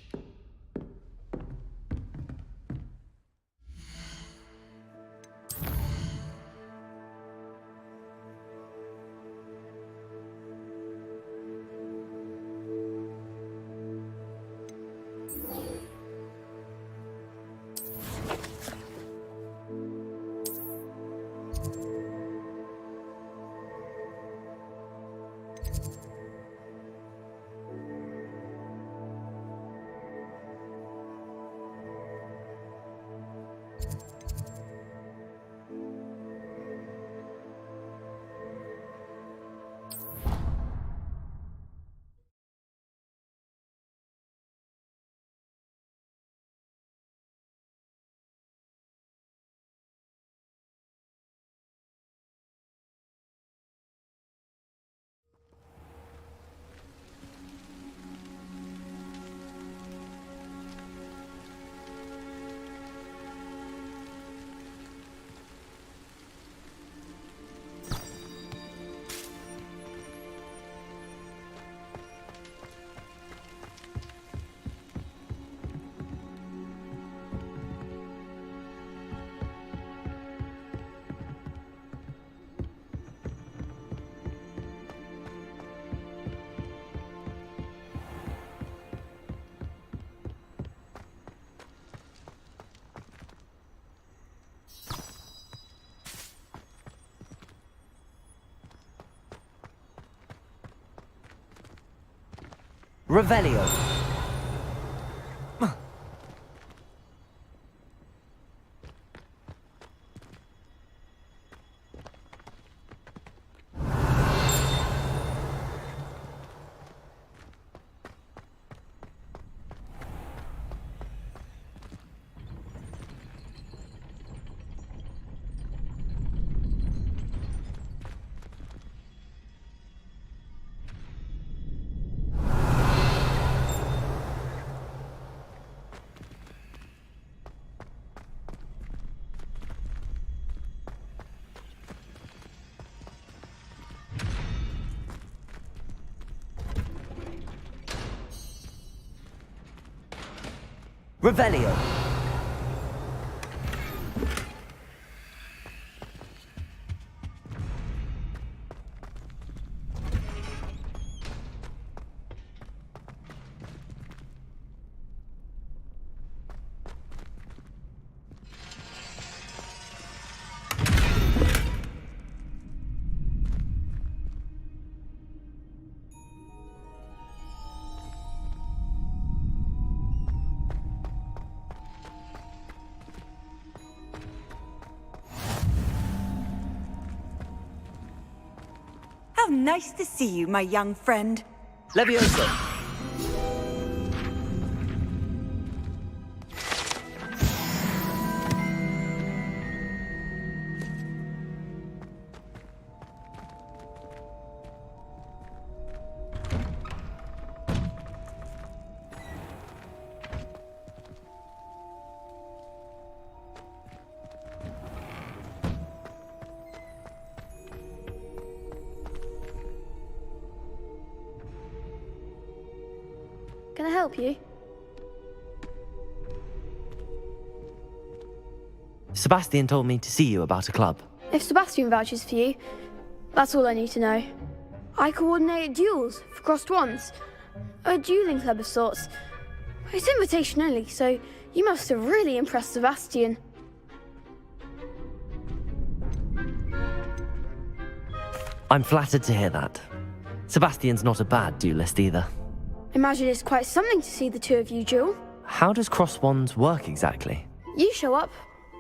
Speaker 3: Revelio. Revelio.
Speaker 20: How nice to see you, my young friend.
Speaker 3: Levioso.
Speaker 5: Can I help you?
Speaker 3: Sebastian told me to see you about a club.
Speaker 5: If Sebastian vouches for you, that's all I need to know. I coordinate duels for crossed wands. A dueling club of sorts. It's invitation only, so you must have really impressed Sebastian.
Speaker 3: I'm flattered to hear that. Sebastian's not a bad duelist either.
Speaker 5: Imagine it's quite something to see the two of you duel.
Speaker 3: How does cross wands work exactly?
Speaker 5: You show up,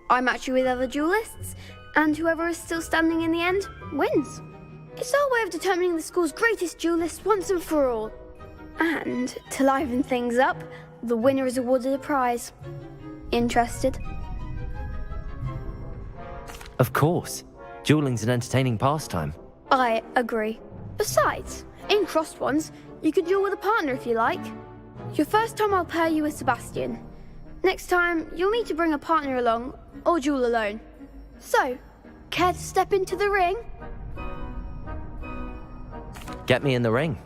Speaker 5: I match you with other duelists, and whoever is still standing in the end wins. It's our way of determining the school's greatest duelist once and for all. And to liven things up, the winner is awarded a prize. Interested?
Speaker 3: Of course. Dueling's an entertaining pastime.
Speaker 5: I agree. Besides, in crossed ones, you can duel with a partner if you like. Your first time I'll pair you with Sebastian. Next time, you'll need to bring a partner along, or duel alone. So, care to step into the ring?
Speaker 3: Get me in the ring.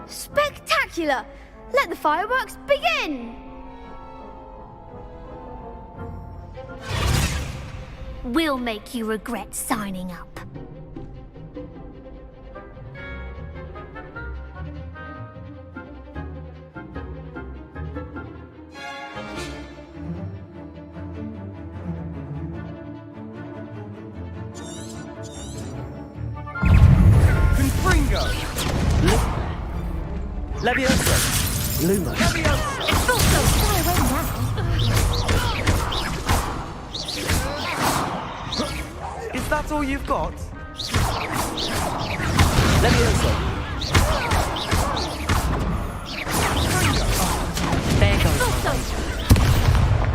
Speaker 5: Spectacular! Let the fireworks begin!
Speaker 4: We'll make you regret signing up.
Speaker 3: Levioso! Luma!
Speaker 4: Levioso! It's not so far away now.
Speaker 10: Is that all you've got?
Speaker 3: Levioso!
Speaker 4: There goes.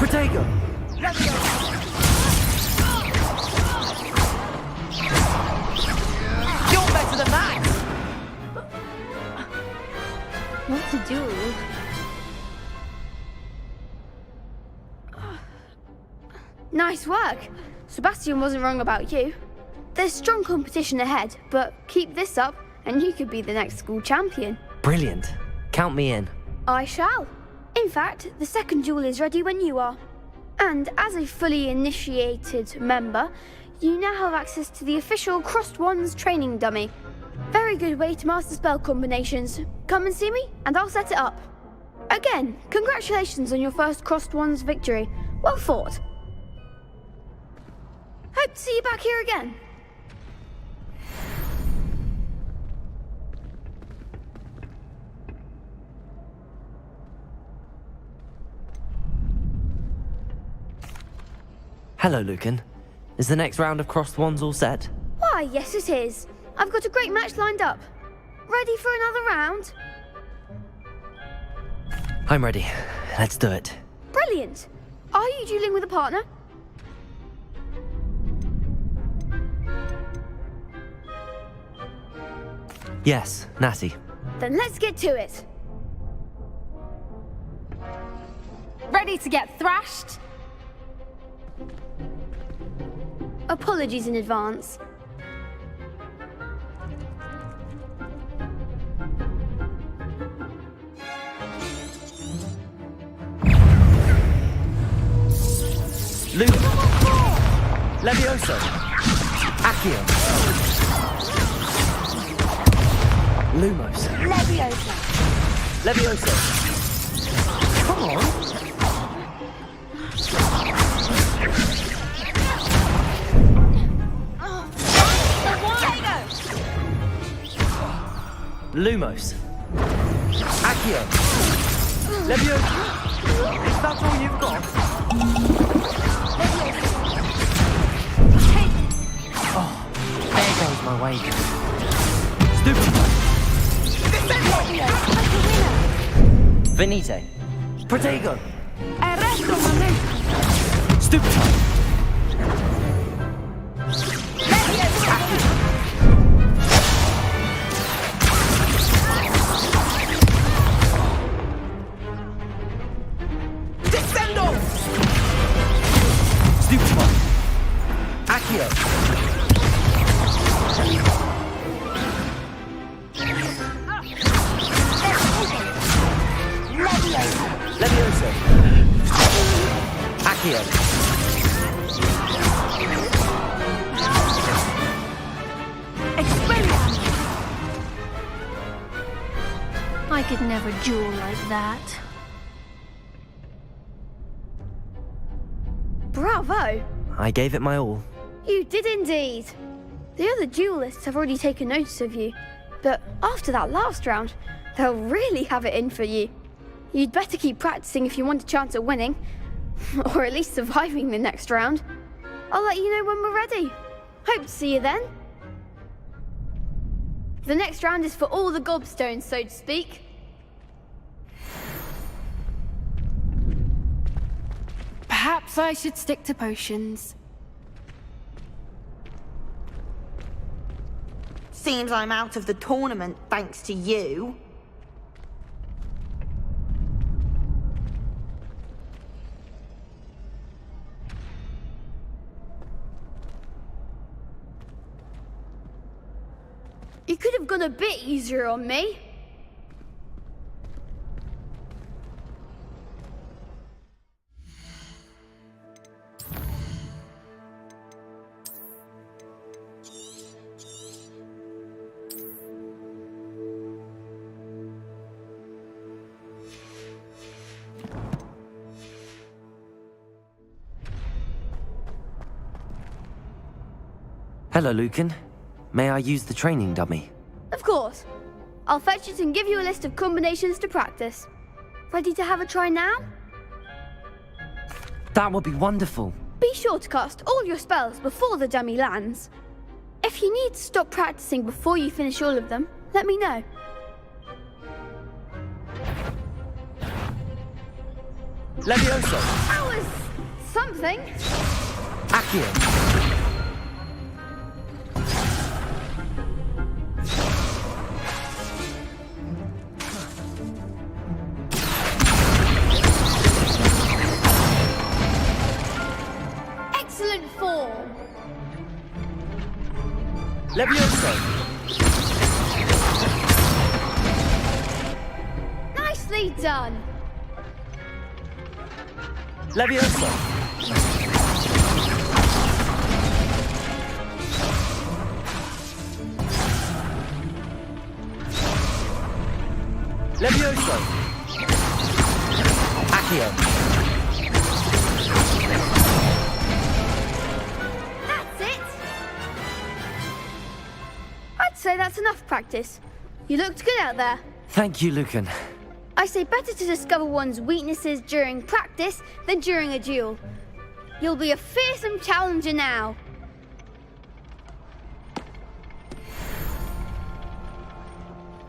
Speaker 3: Protego!
Speaker 4: You're better than that! What to do?
Speaker 5: Nice work. Sebastian wasn't wrong about you. There's strong competition ahead, but keep this up and you could be the next school champion.
Speaker 3: Brilliant. Count me in.
Speaker 5: I shall. In fact, the second duel is ready when you are. And as a fully initiated member, you now have access to the official Crossed Wands training dummy. Very good way to master spell combinations. Come and see me, and I'll set it up. Again, congratulations on your first Crossed Wands victory. Well fought. Hope to see you back here again.
Speaker 3: Hello, Lucan. Is the next round of crossed wands all set?
Speaker 5: Why, yes it is. I've got a great match lined up. Ready for another round?
Speaker 3: I'm ready. Let's do it.
Speaker 5: Brilliant. Are you dueling with a partner?
Speaker 3: Yes, Natty.
Speaker 5: Then let's get to it.
Speaker 20: Ready to get thrashed?
Speaker 5: Apologies in advance.
Speaker 3: Levioso! Accio! Lumos!
Speaker 5: Leviosa.
Speaker 3: Levioso! Come on! Lumos! Accio! Leviosa! Is that all you've got? Oh, there goes my wager. Stupefy! Venite! Protego!
Speaker 5: Arresto momento.
Speaker 3: Stupefy!
Speaker 16: Descendo!
Speaker 3: Stupefy! Accio! Levioso! Accio!
Speaker 5: I could never duel like that. Bravo!
Speaker 3: I gave it my all.
Speaker 5: You did indeed. The other duelists have already taken notice of you, but after that last round, they'll really have it in for you. You'd better keep practicing if you want a chance at winning, or at least surviving the next round. I'll let you know when we're ready. Hope to see you then. The next round is for all the gobstones, so to speak. Perhaps I should stick to potions.
Speaker 20: Seems I'm out of the tournament thanks to you.
Speaker 5: You could have gone a bit easier on me.
Speaker 3: Hello, Lucan. May I use the training dummy?
Speaker 5: Of course. I'll fetch it and give you a list of combinations to practice. Ready to have a try now?
Speaker 3: That would be wonderful.
Speaker 5: Be sure to cast all your spells before the dummy lands. If you need to stop practicing before you finish all of them, let me know.
Speaker 3: Levioso!
Speaker 5: That was something.
Speaker 3: Accio!
Speaker 5: Excellent form.
Speaker 3: Levioso!
Speaker 5: Nicely done.
Speaker 3: Levioso! Levioso! Accio!
Speaker 5: That's it. I'd say that's enough practice. You looked good out there.
Speaker 3: Thank you, Lucan.
Speaker 5: I say better to discover one's weaknesses during practice than during a duel. You'll be a fearsome challenger now.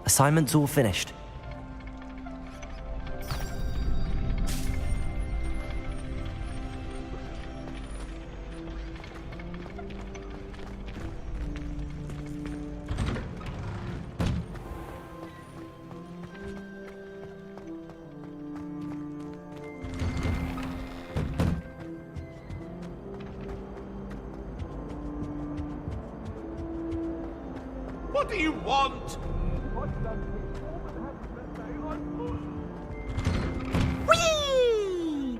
Speaker 3: Assignment's all finished.
Speaker 8: What do you want?
Speaker 20: Whee!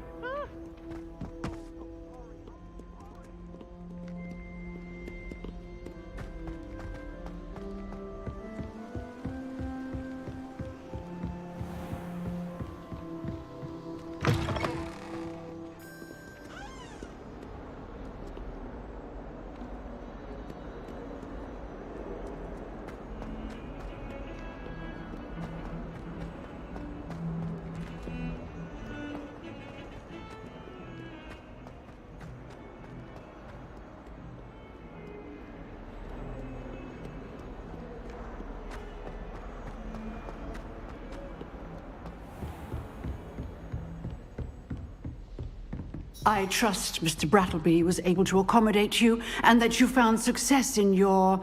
Speaker 2: I trust Mr. Brattleby was able to accommodate you and that you found success in your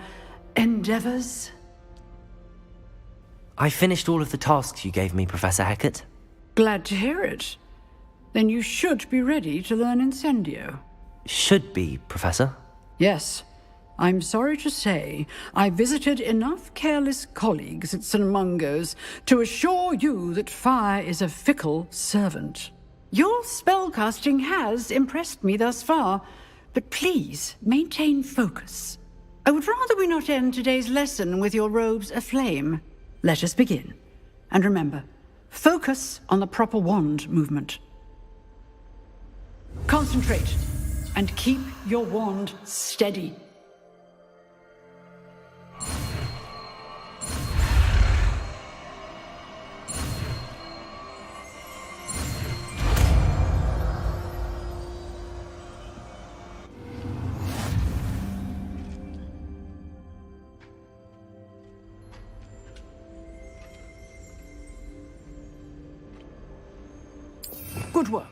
Speaker 2: endeavors.
Speaker 3: I finished all of the tasks you gave me, Professor Hecat.
Speaker 2: Glad to hear it. Then you should be ready to learn Incendio.
Speaker 3: Should be, Professor.
Speaker 2: Yes. I'm sorry to say, I visited enough careless colleagues at St. Mungo's to assure you that fire is a fickle servant. Your spellcasting has impressed me thus far, but please maintain focus. I would rather we not end today's lesson with your robes aflame. Let us begin. And remember, focus on the proper wand movement. Concentrate, and keep your wand steady. Good work.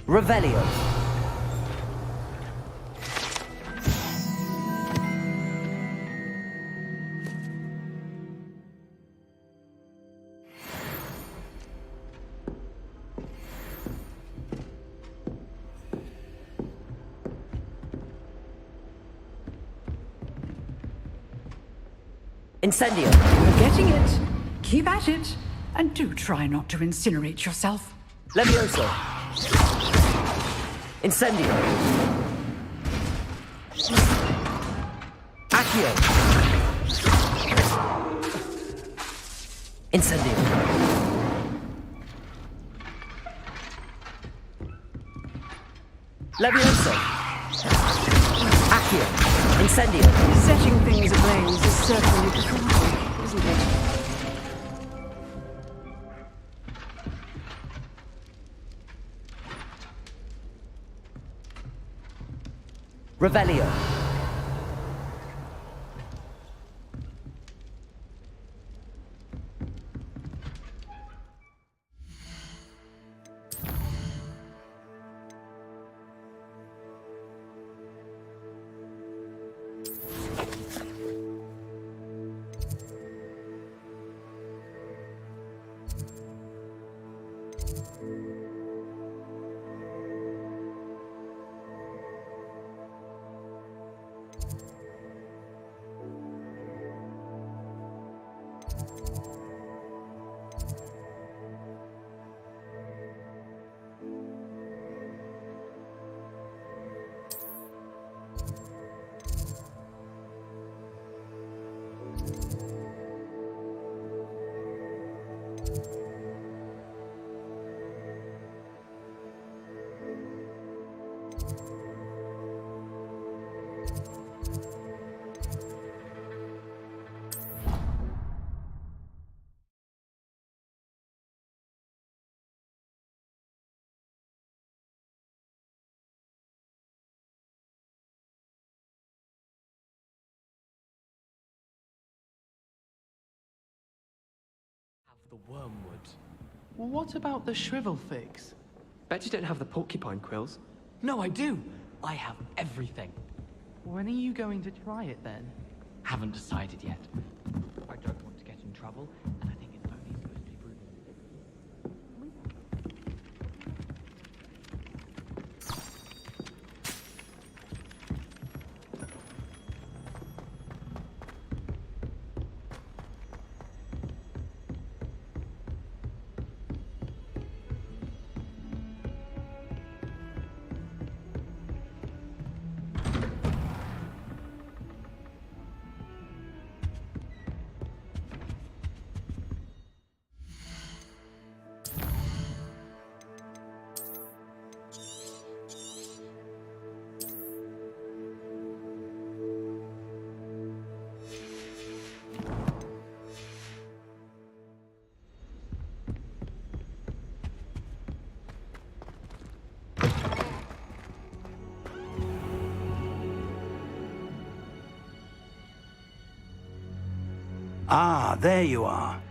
Speaker 3: Revelio. Incendio.
Speaker 2: You're getting it. Keep at it. And do try not to incinerate yourself.
Speaker 3: Levioso. Incendio. Accio. Incendio. Levioso. Accio. Incendio.
Speaker 2: Setting things ablaze is certainly dramatic, isn't it?
Speaker 3: Revelio.
Speaker 10: The wormwood. Well, what about the shrivel figs? Bet you don't have the porcupine quills. No, I do. I have everything. When are you going to try it then? Haven't decided yet. I don't want to get in trouble, and I think it's only supposed to be prudent.
Speaker 18: Ah, there you are.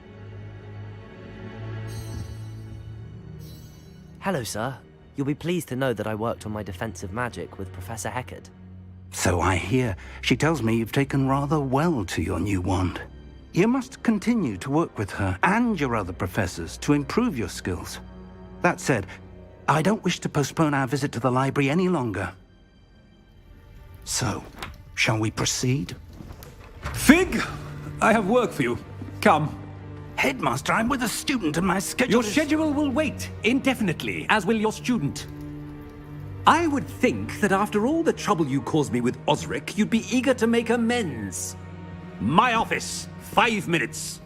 Speaker 3: Hello, sir. You'll be pleased to know that I worked on my defensive magic with Professor Heckard.
Speaker 18: So I hear. She tells me you've taken rather well to your new wand. You must continue to work with her and your other professors to improve your skills. That said, I don't wish to postpone our visit to the library any longer. So, shall we proceed?
Speaker 7: Fig, I have work for you. Come.
Speaker 18: Headmaster, I'm with a student and my schedule
Speaker 7: Your schedule will wait indefinitely, as will your student. I would think that after all the trouble you caused me with Osric, you'd be eager to make amends. My office, 5 minutes.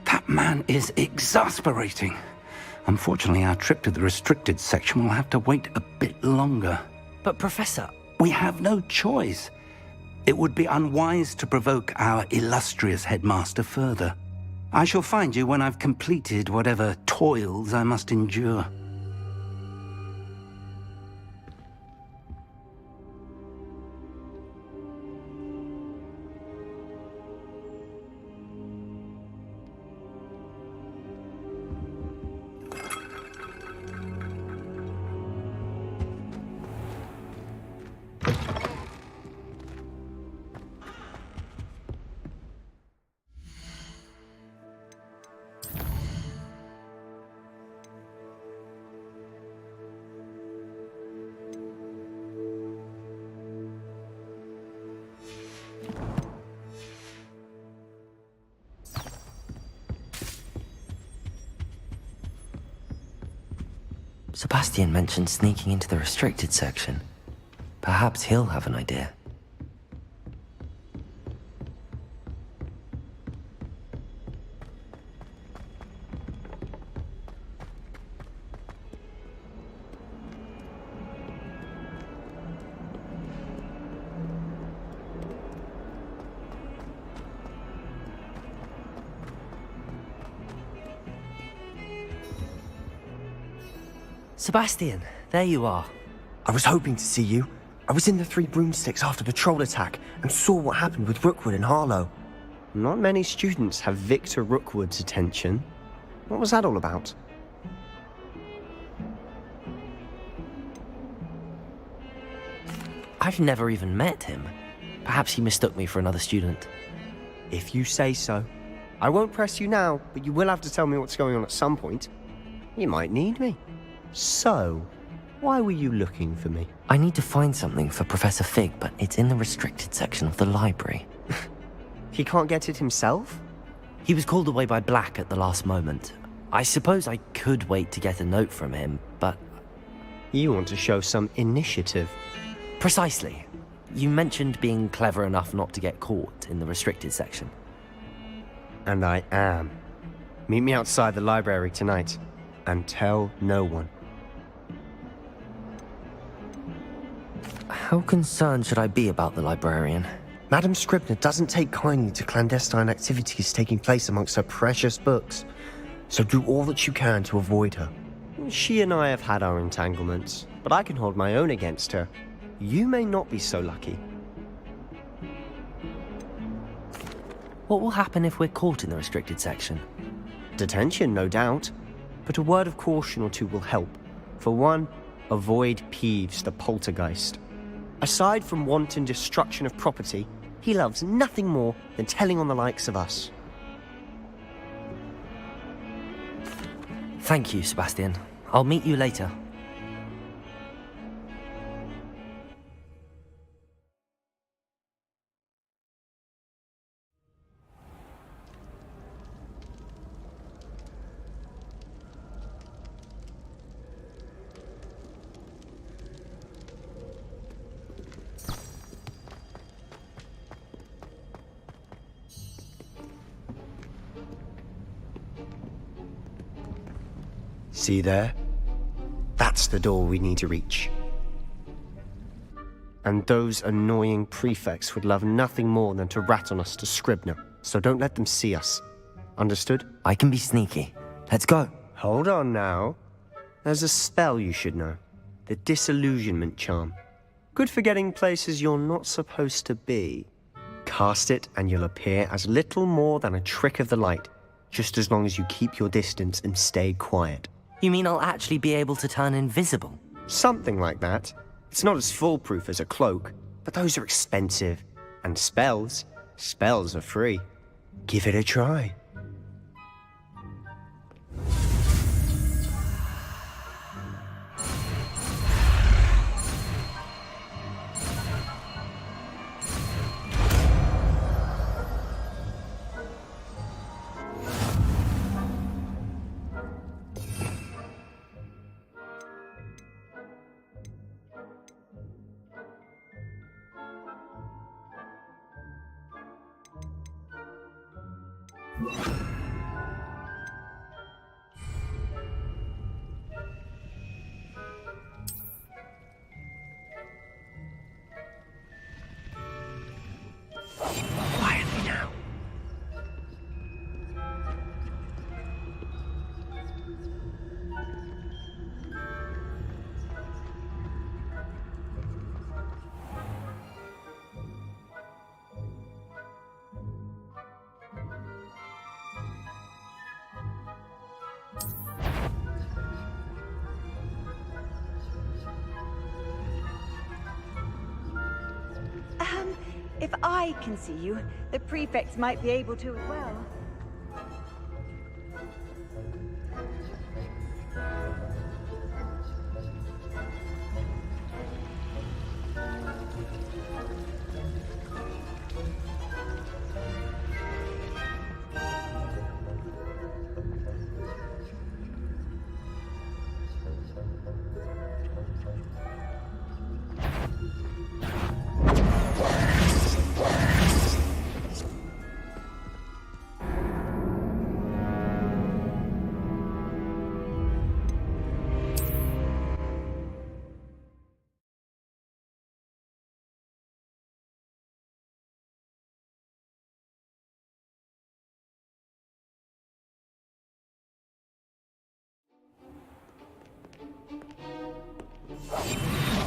Speaker 18: That man is exasperating. Unfortunately, our trip to the restricted section will have to wait a bit longer.
Speaker 3: But, Professor...
Speaker 18: We have no choice. It would be unwise to provoke our illustrious headmaster further. I shall find you when I've completed whatever toils I must endure.
Speaker 3: Sebastian mentioned sneaking into the restricted section. Perhaps he'll have an idea. Sebastian, there you are.
Speaker 22: I was hoping to see you. I was in the Three Broomsticks after the troll attack and saw what happened with Rookwood and Harlow.
Speaker 23: Not many students have Victor Rookwood's attention. What was that all about?
Speaker 3: I've never even met him. Perhaps he mistook me for another student.
Speaker 23: If you say so. I won't press you now, but you will have to tell me what's going on at some point. You might need me. So, why were you looking for me?
Speaker 3: I need to find something for Professor Fig, but it's in the restricted section of the library.
Speaker 23: He can't get it himself?
Speaker 3: He was called away by Black at the last moment. I suppose I could wait to get a note from him, but...
Speaker 23: You want to show some initiative.
Speaker 3: Precisely. You mentioned being clever enough not to get caught in the restricted section.
Speaker 23: And I am. Meet me outside the library tonight, and tell no one.
Speaker 3: How concerned should I be about the librarian?
Speaker 22: Madam Scribner doesn't take kindly to clandestine activities taking place amongst her precious books, so do all that you can to avoid her.
Speaker 23: She and I have had our entanglements, but I can hold my own against her. You may not be so lucky.
Speaker 3: What will happen if we're caught in the restricted section?
Speaker 23: Detention, no doubt, but a word of caution or two will help. For one, avoid Peeves, the poltergeist. Aside from wanton destruction of property, he loves nothing more than telling on the likes of us.
Speaker 3: Thank you, Sebastian. I'll meet you later.
Speaker 23: See there? That's the door we need to reach. And those annoying prefects would love nothing more than to rat on us to Scribner, so don't let them see us. Understood?
Speaker 3: I can be sneaky. Let's go.
Speaker 23: Hold on now. There's a spell you should know. The Disillusionment Charm. Good for getting places you're not supposed to be. Cast it and you'll appear as little more than a trick of the light, just as long as you keep your distance and stay quiet.
Speaker 3: You mean I'll actually be able to turn invisible?
Speaker 23: Something like that. It's not as foolproof as a cloak, but those are expensive. And spells are free. Give it a try.
Speaker 22: Quietly now.
Speaker 20: If I can see you, the prefects might be able to as well.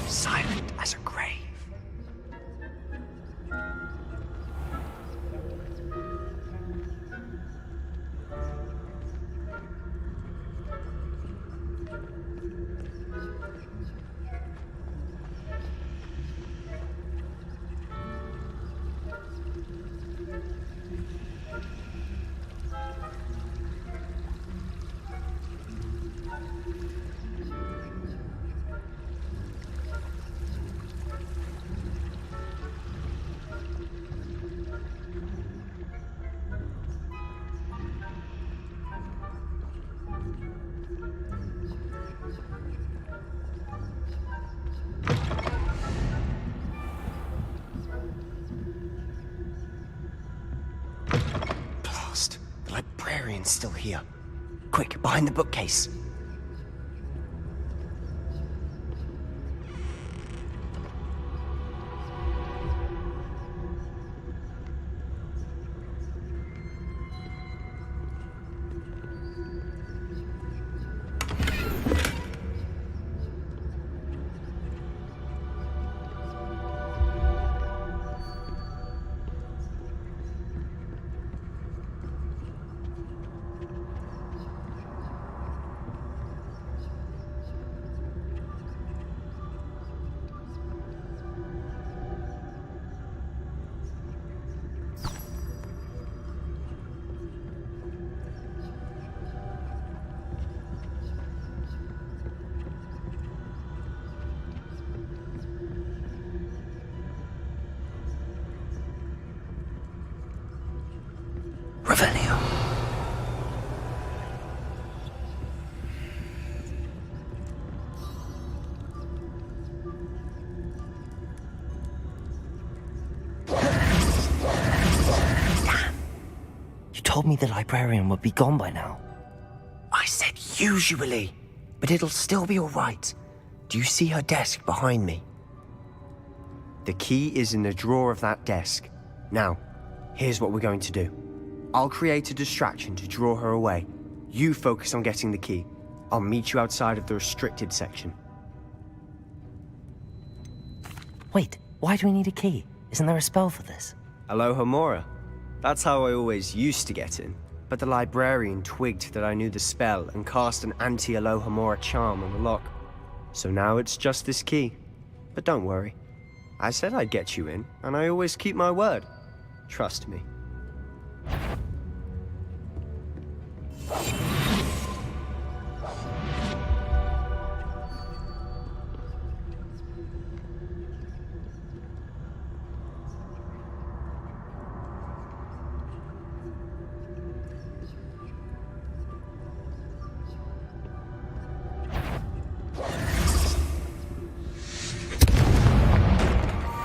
Speaker 22: Silent as a grave. Blast. The librarian's still here. Quick, behind the bookcase.
Speaker 3: Told me the librarian would be gone by now.
Speaker 22: I said usually, but it'll still be all right. Do you see her desk behind me?
Speaker 23: The key is in the drawer of that desk. Now, here's what we're going to do. I'll create a distraction to draw her away. You focus on getting the key. I'll meet you outside of the restricted section.
Speaker 3: Wait, why do we need a key? Isn't there a spell for this?
Speaker 23: Aloha Mora. That's how I always used to get in. But the librarian twigged that I knew the spell and cast an anti-Aloha Mora charm on the lock. So now it's just this key. But don't worry. I said I'd get you in, and I always keep my word. Trust me.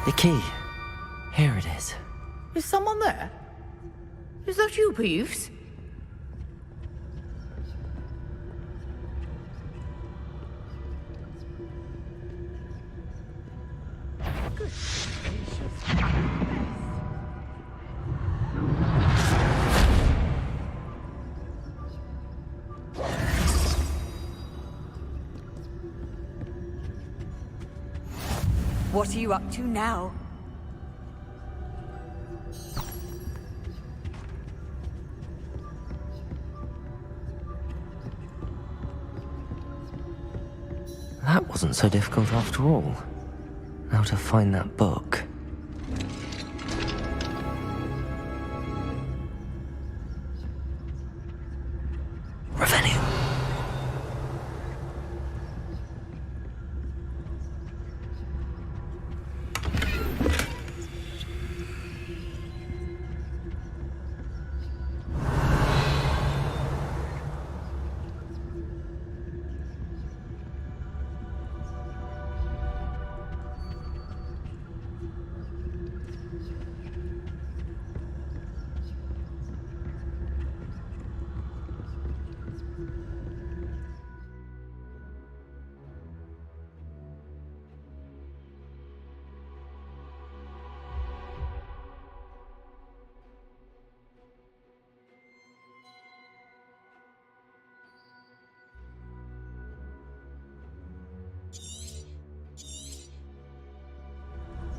Speaker 3: The key. Here it is.
Speaker 4: Is someone there? Is that you, Peeves?
Speaker 20: What are you up to now?
Speaker 3: That wasn't so difficult after all. Now to find that book. Revenue.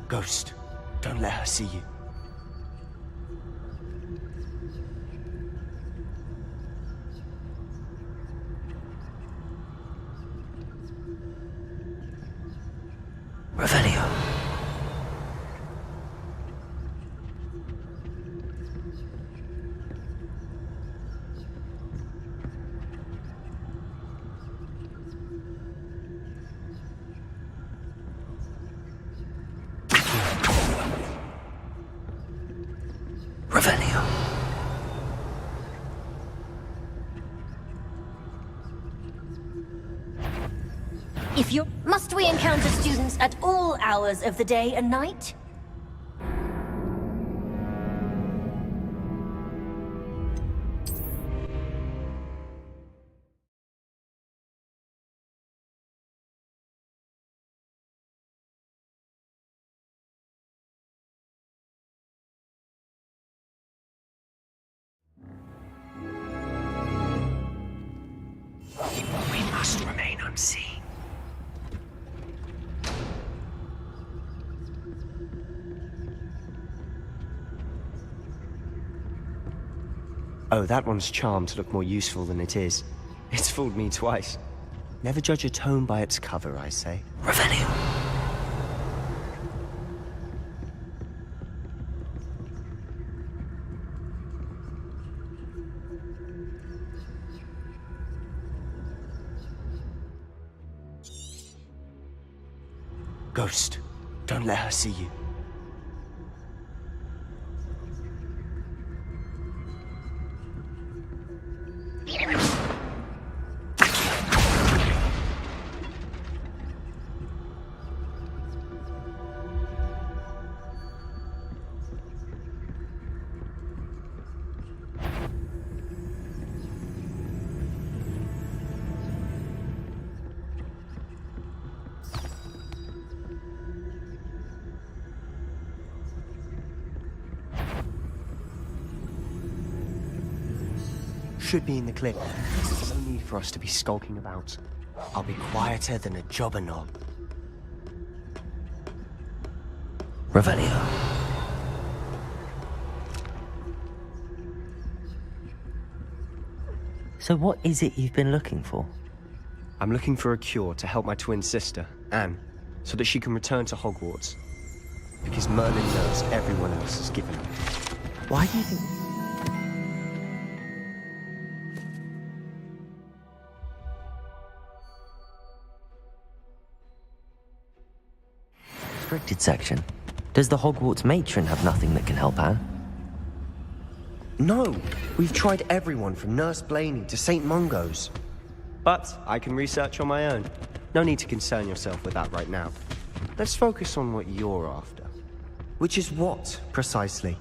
Speaker 23: Ghost, don't let her see you.
Speaker 3: Revelio. Revelio.
Speaker 6: If you must we encounter students at all hours of the day and night?
Speaker 23: We must remain unseen. Oh, that one's charmed to look more useful than it is. It's fooled me twice. Never judge a tome by its cover, I say.
Speaker 3: Revelio.
Speaker 23: Ghost, don't let her see you. Should be in the clip. No need for us to be skulking about. I'll be quieter than a jobber knob.
Speaker 3: Revelio. So what is it you've been looking for?
Speaker 23: I'm looking for a cure to help my twin sister, Anne, so that she can return to Hogwarts. Because Merlin knows everyone else has given up.
Speaker 3: Why do you think... Restricted section? Does the Hogwarts matron have nothing that can help Anne?
Speaker 23: No! We've tried everyone from Nurse Blaney to St. Mungo's. But I can research on my own. No need to concern yourself with that right now. Let's focus on what you're after. Which is what, precisely?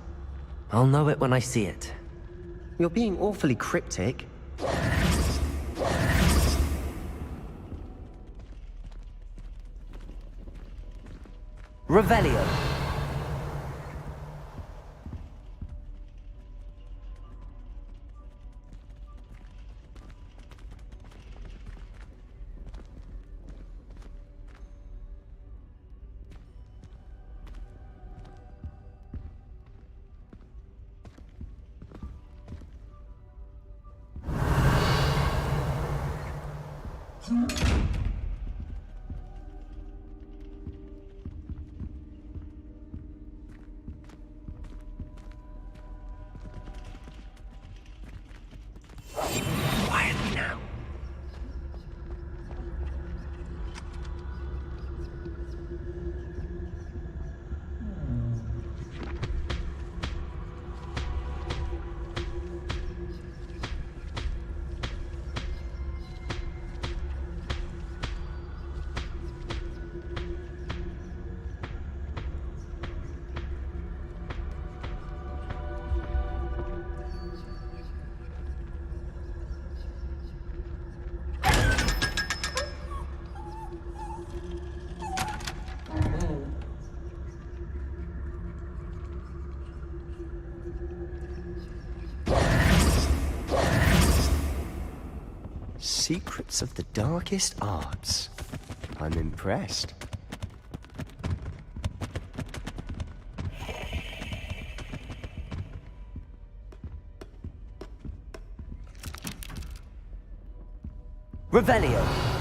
Speaker 3: I'll know it when I see it.
Speaker 23: You're being awfully cryptic.
Speaker 3: Revelio.
Speaker 23: Quietly now. Secrets of the darkest arts. I'm impressed.
Speaker 3: Revelio.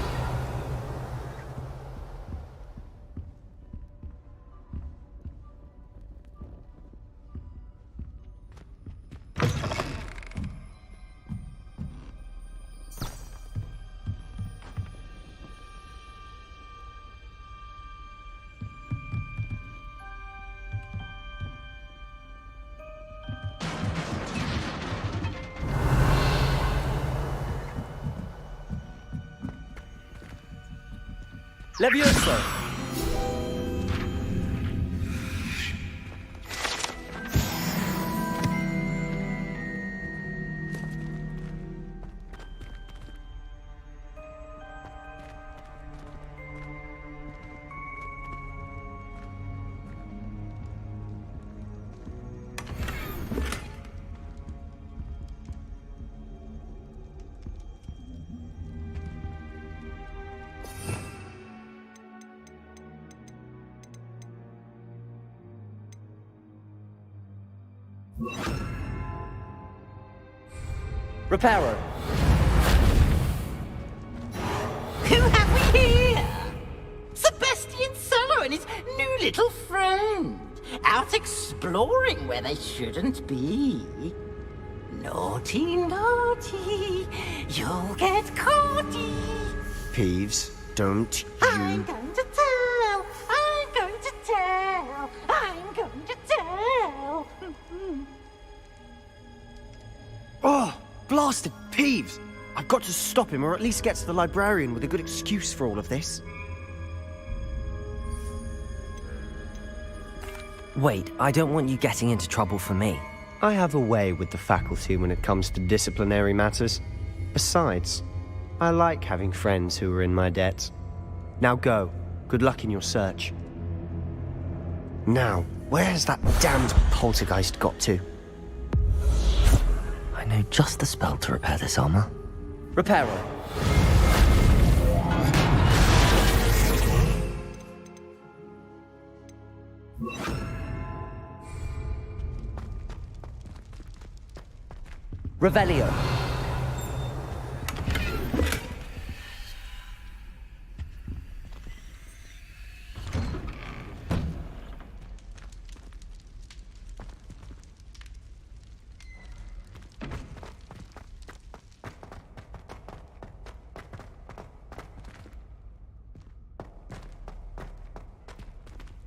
Speaker 23: Levioso!
Speaker 3: Reparo.
Speaker 4: Who have we here? Sebastian Sallow and his new little friend. Out exploring where they shouldn't be. Naughty, naughty. You'll get caughty.
Speaker 23: Peeves, don't
Speaker 4: I'm going to tell. I'm going to tell. I'm going to tell.
Speaker 23: Oh, blasted Peeves! I've got to stop him, or at least get to the librarian with a good excuse for all of this.
Speaker 3: Wait, I don't want you getting into trouble for me.
Speaker 23: I have a way with the faculty when it comes to disciplinary matters. Besides, I like having friends who are in my debt. Now go. Good luck in your search. Now, where has that damned poltergeist got to?
Speaker 3: I know just the spell to repair this armor.
Speaker 23: Reparo.
Speaker 3: Revelio.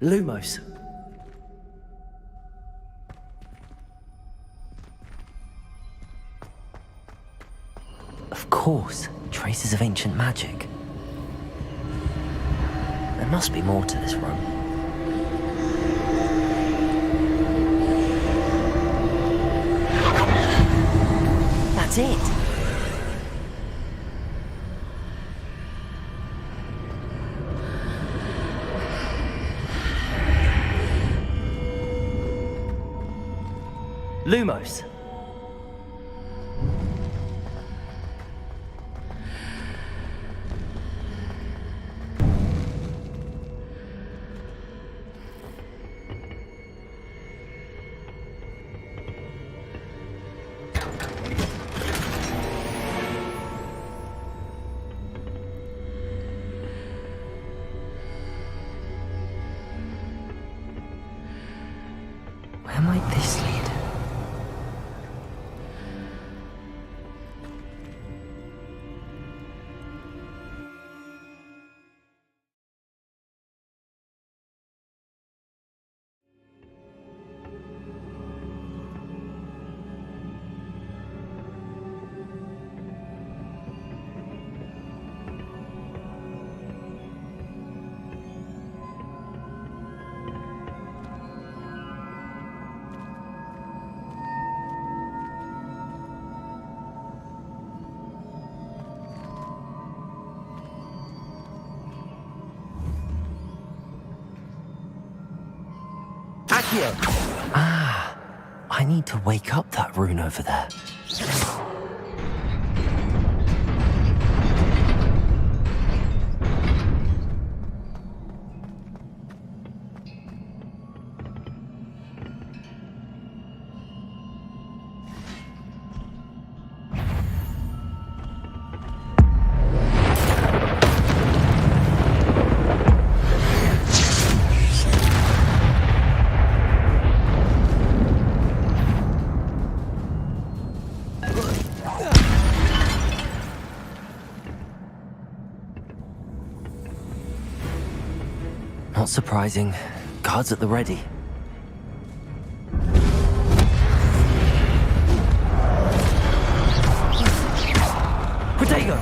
Speaker 3: Lumos. Of course, traces of ancient magic. There must be more to this room. That's it. Lumos. Where might this lead? Ah, I need to wake up that rune over there. Not surprising. Guards at the ready. Protego!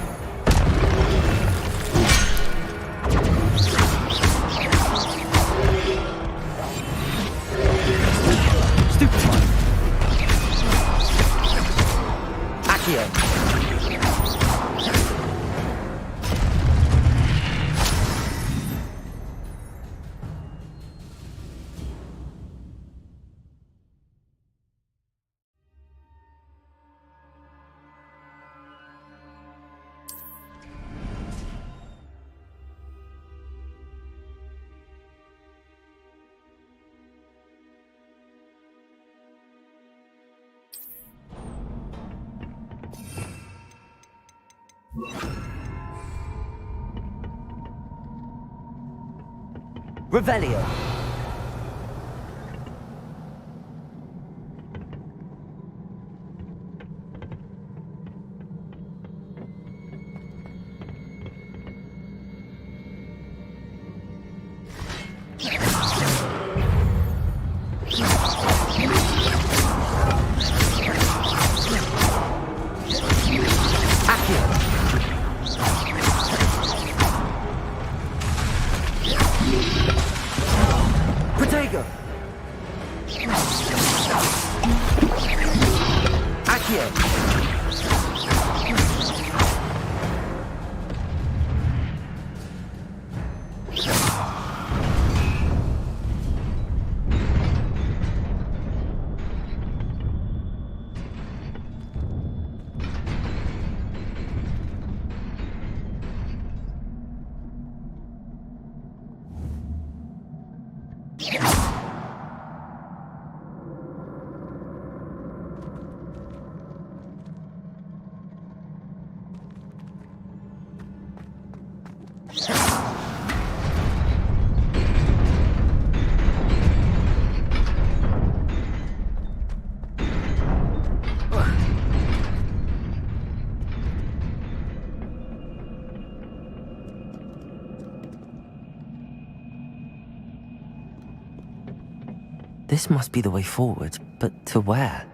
Speaker 3: Stupefy! Accio! Revelio. Protego! Accio! This must be the way forward, but to where?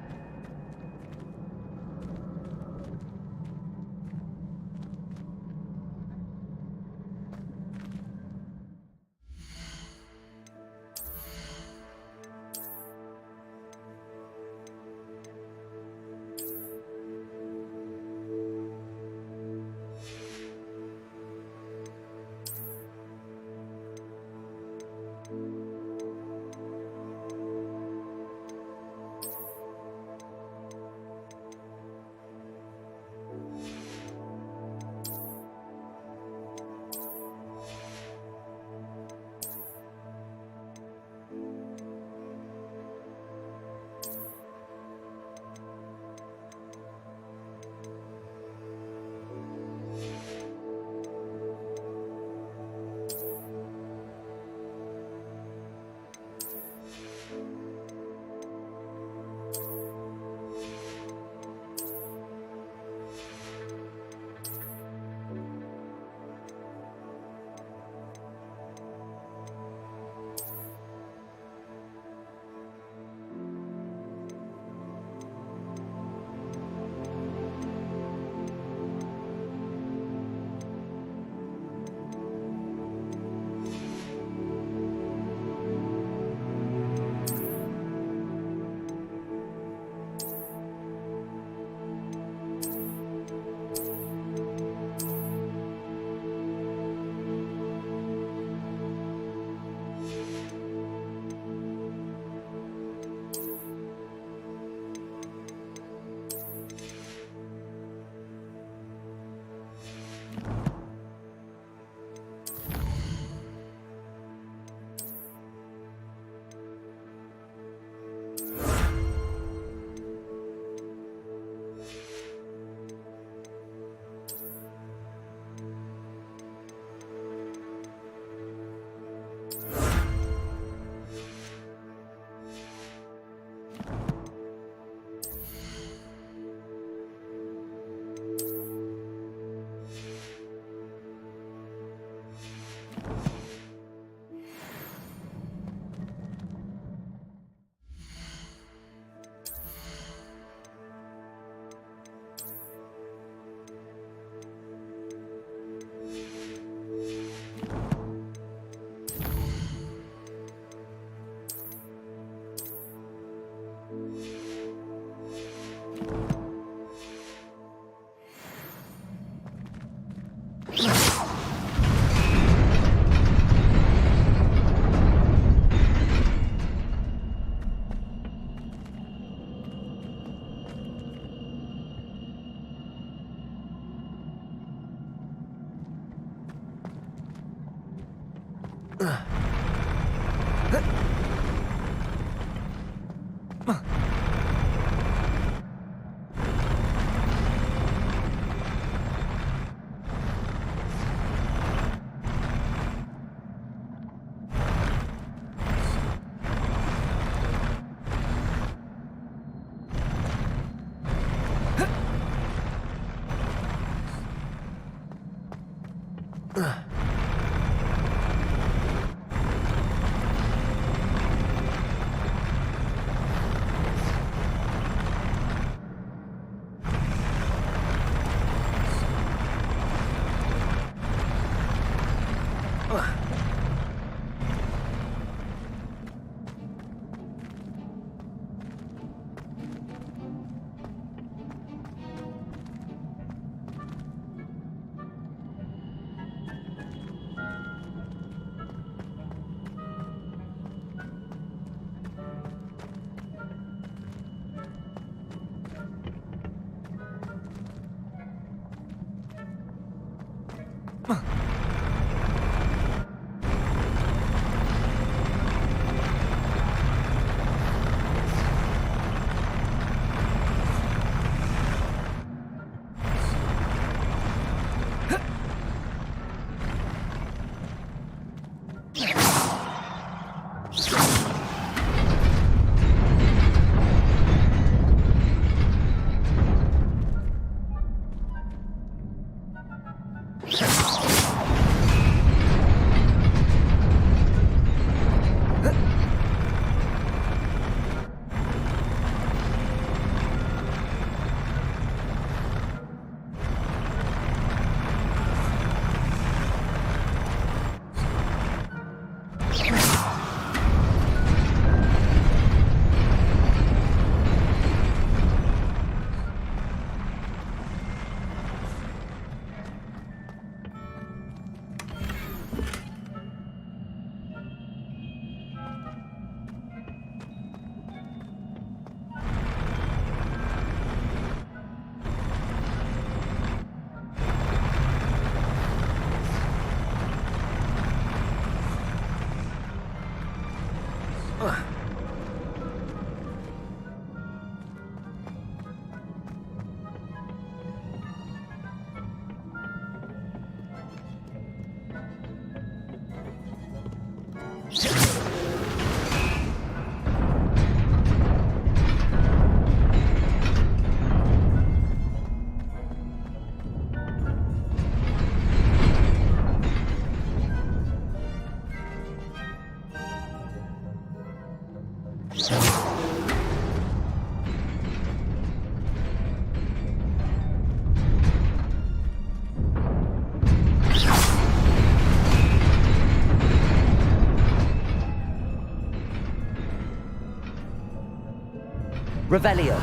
Speaker 3: Revelio.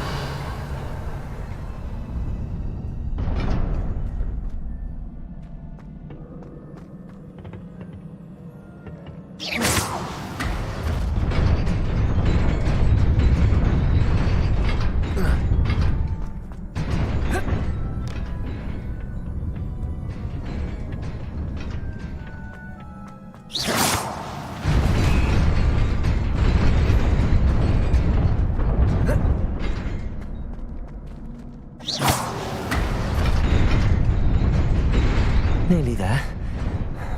Speaker 3: Nearly there.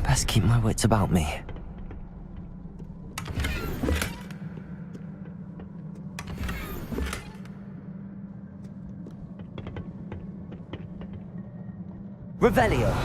Speaker 3: Best keep my wits about me. Revelio.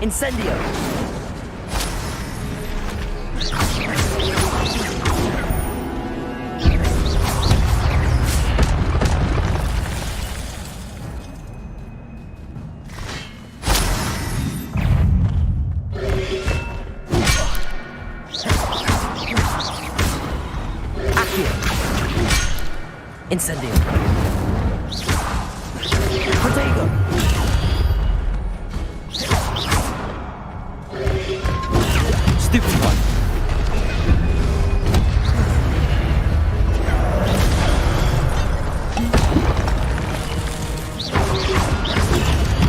Speaker 3: Incendio! Incendio! Protego! Stupid one!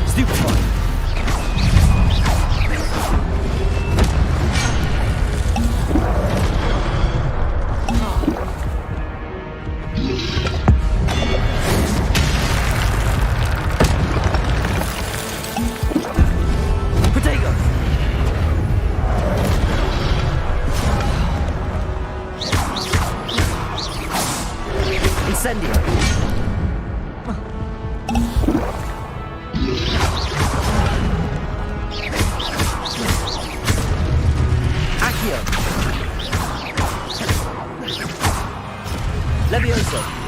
Speaker 3: Stupid one! Incendio! Accio! Levioso!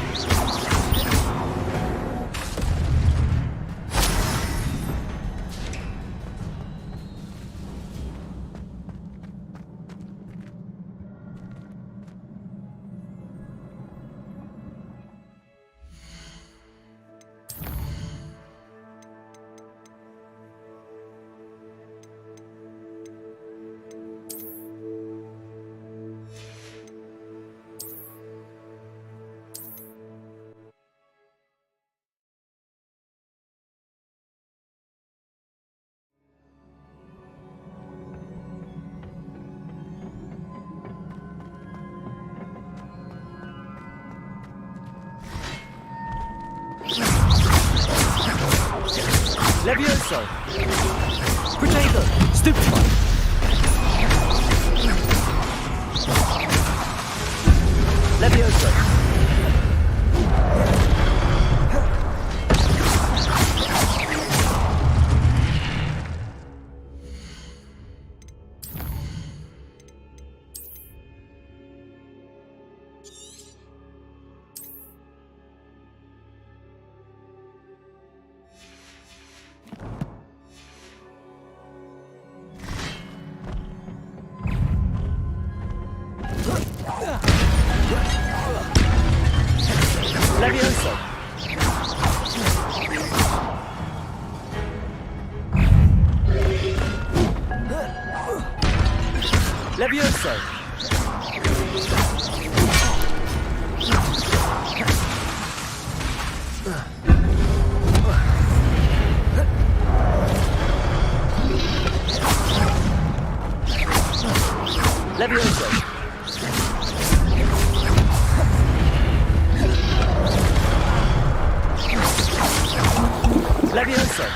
Speaker 3: Levioso! Protego! Stupid one! Levioso!
Speaker 23: Levioso! Levioso! Levioso!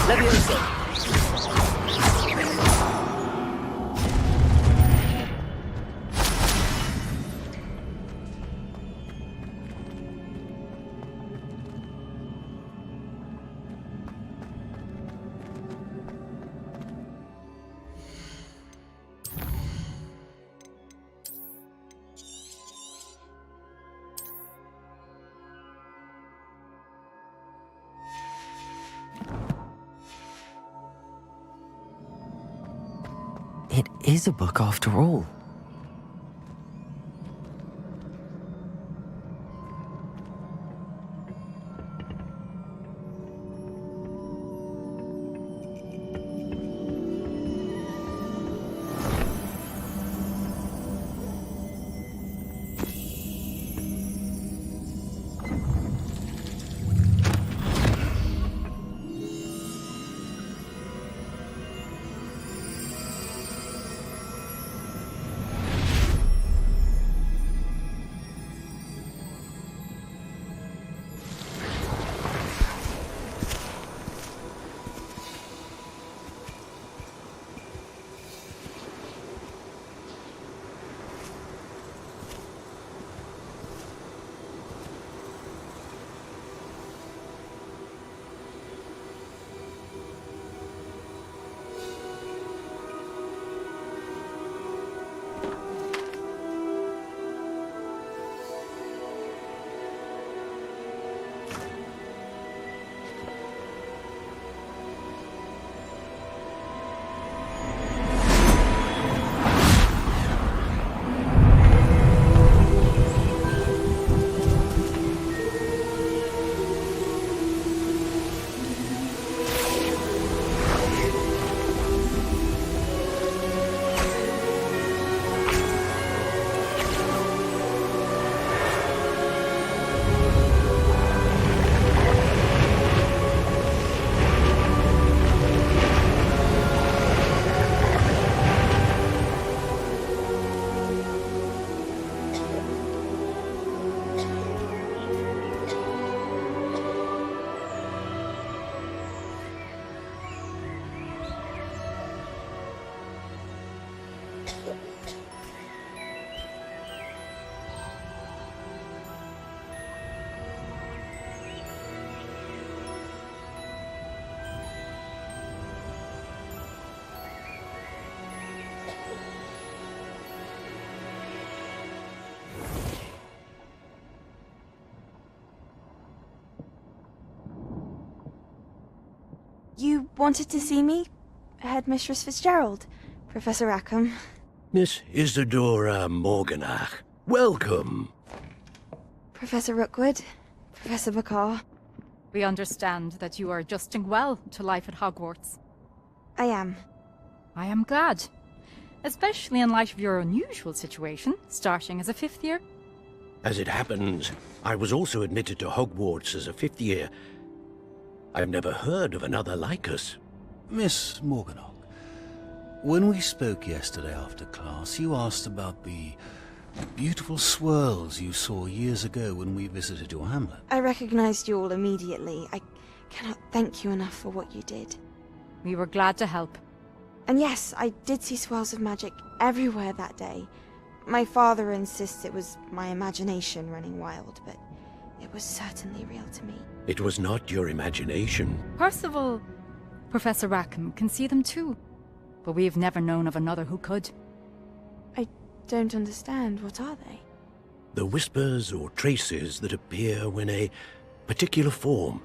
Speaker 23: Levioso!
Speaker 3: It is a book after all.
Speaker 1: You wanted to see me? Headmistress Fitzgerald, Professor Rackham.
Speaker 17: Miss Isadora Morganach, welcome.
Speaker 1: Professor Rookwood, Professor Bakar.
Speaker 12: We understand that you are adjusting well to life at Hogwarts.
Speaker 1: I am.
Speaker 12: I am glad. Especially in light of your unusual situation, starting as a 5th year.
Speaker 17: As it happens, I was also admitted to Hogwarts as a 5th year. I've never heard of another like us.
Speaker 14: Miss Morganach, when we spoke yesterday after class, you asked about the beautiful swirls you saw years ago when we visited your hamlet.
Speaker 1: I recognized you all immediately. I cannot thank you enough for what you did.
Speaker 12: We were glad to help.
Speaker 1: And yes, I did see swirls of magic everywhere that day. My father insists it was my imagination running wild, but it was certainly real to me.
Speaker 17: It was not your imagination.
Speaker 12: Percival, Professor Rackham can see them too. But we have never known of another who could.
Speaker 1: I don't understand. What are they?
Speaker 17: The whispers or traces that appear when a particular form,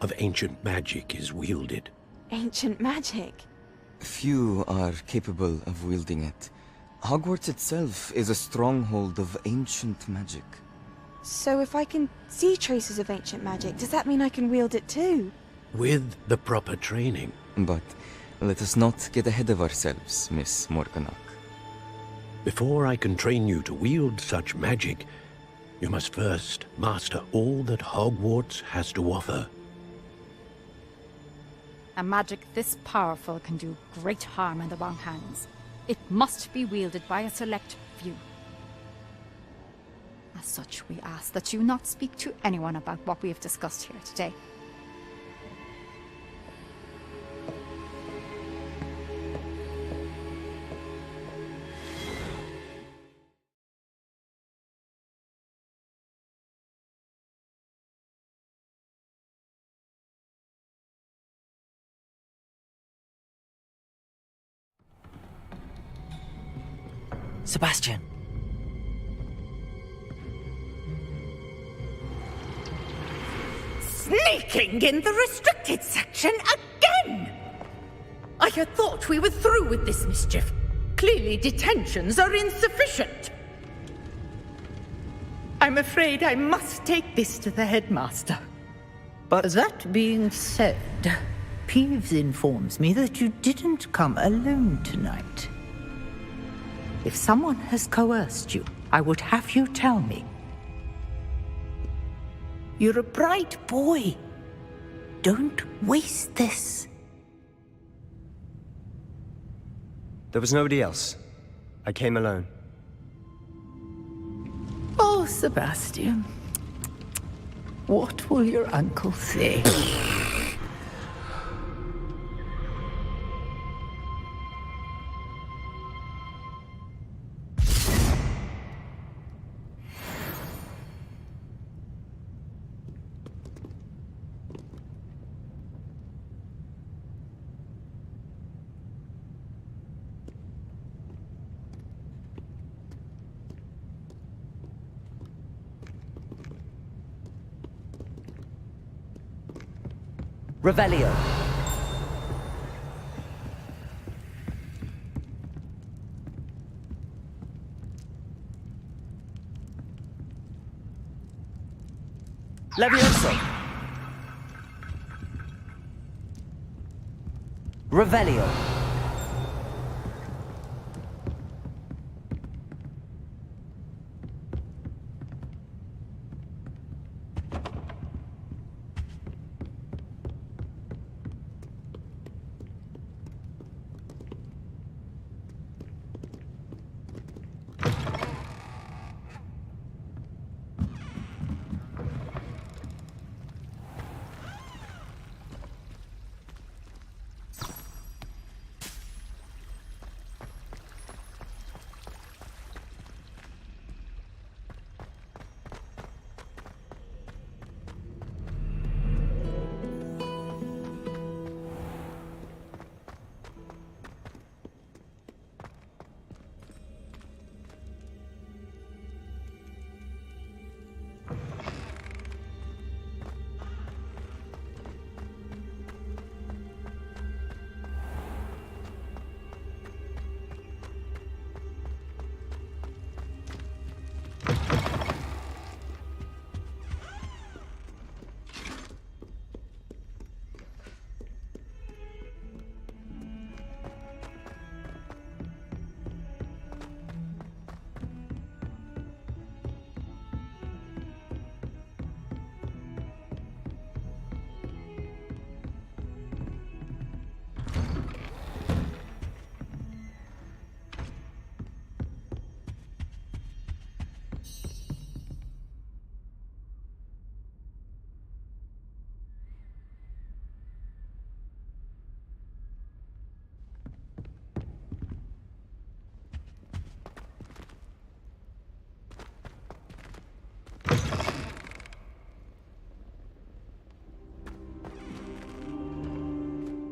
Speaker 17: of ancient magic is wielded.
Speaker 1: Ancient magic?
Speaker 9: Few are capable of wielding it. Hogwarts itself is a stronghold of ancient magic.
Speaker 1: So if I can see traces of ancient magic, does that mean I can wield it too?
Speaker 17: With the proper training.
Speaker 9: But let us not get ahead of ourselves, Miss Morganach.
Speaker 17: Before I can train you to wield such magic, you must first master all that Hogwarts has to offer.
Speaker 12: A magic this powerful can do great harm in the wrong hands. It must be wielded by a select few. As such, we ask that you not speak to anyone about what we have discussed here today.
Speaker 3: Sebastian.
Speaker 13: Sneaking in the restricted section again! I had thought we were through with this mischief. Clearly detentions are insufficient. I'm afraid I must take this to the headmaster.
Speaker 15: But that being said, Peeves informs me that you didn't come alone tonight. If someone has coerced you, I would have you tell me. You're a bright boy. Don't waste this.
Speaker 23: There was nobody else. I came alone.
Speaker 15: Oh, Sebastian. What will your uncle say?
Speaker 3: Revelio. Levioso. Revelio.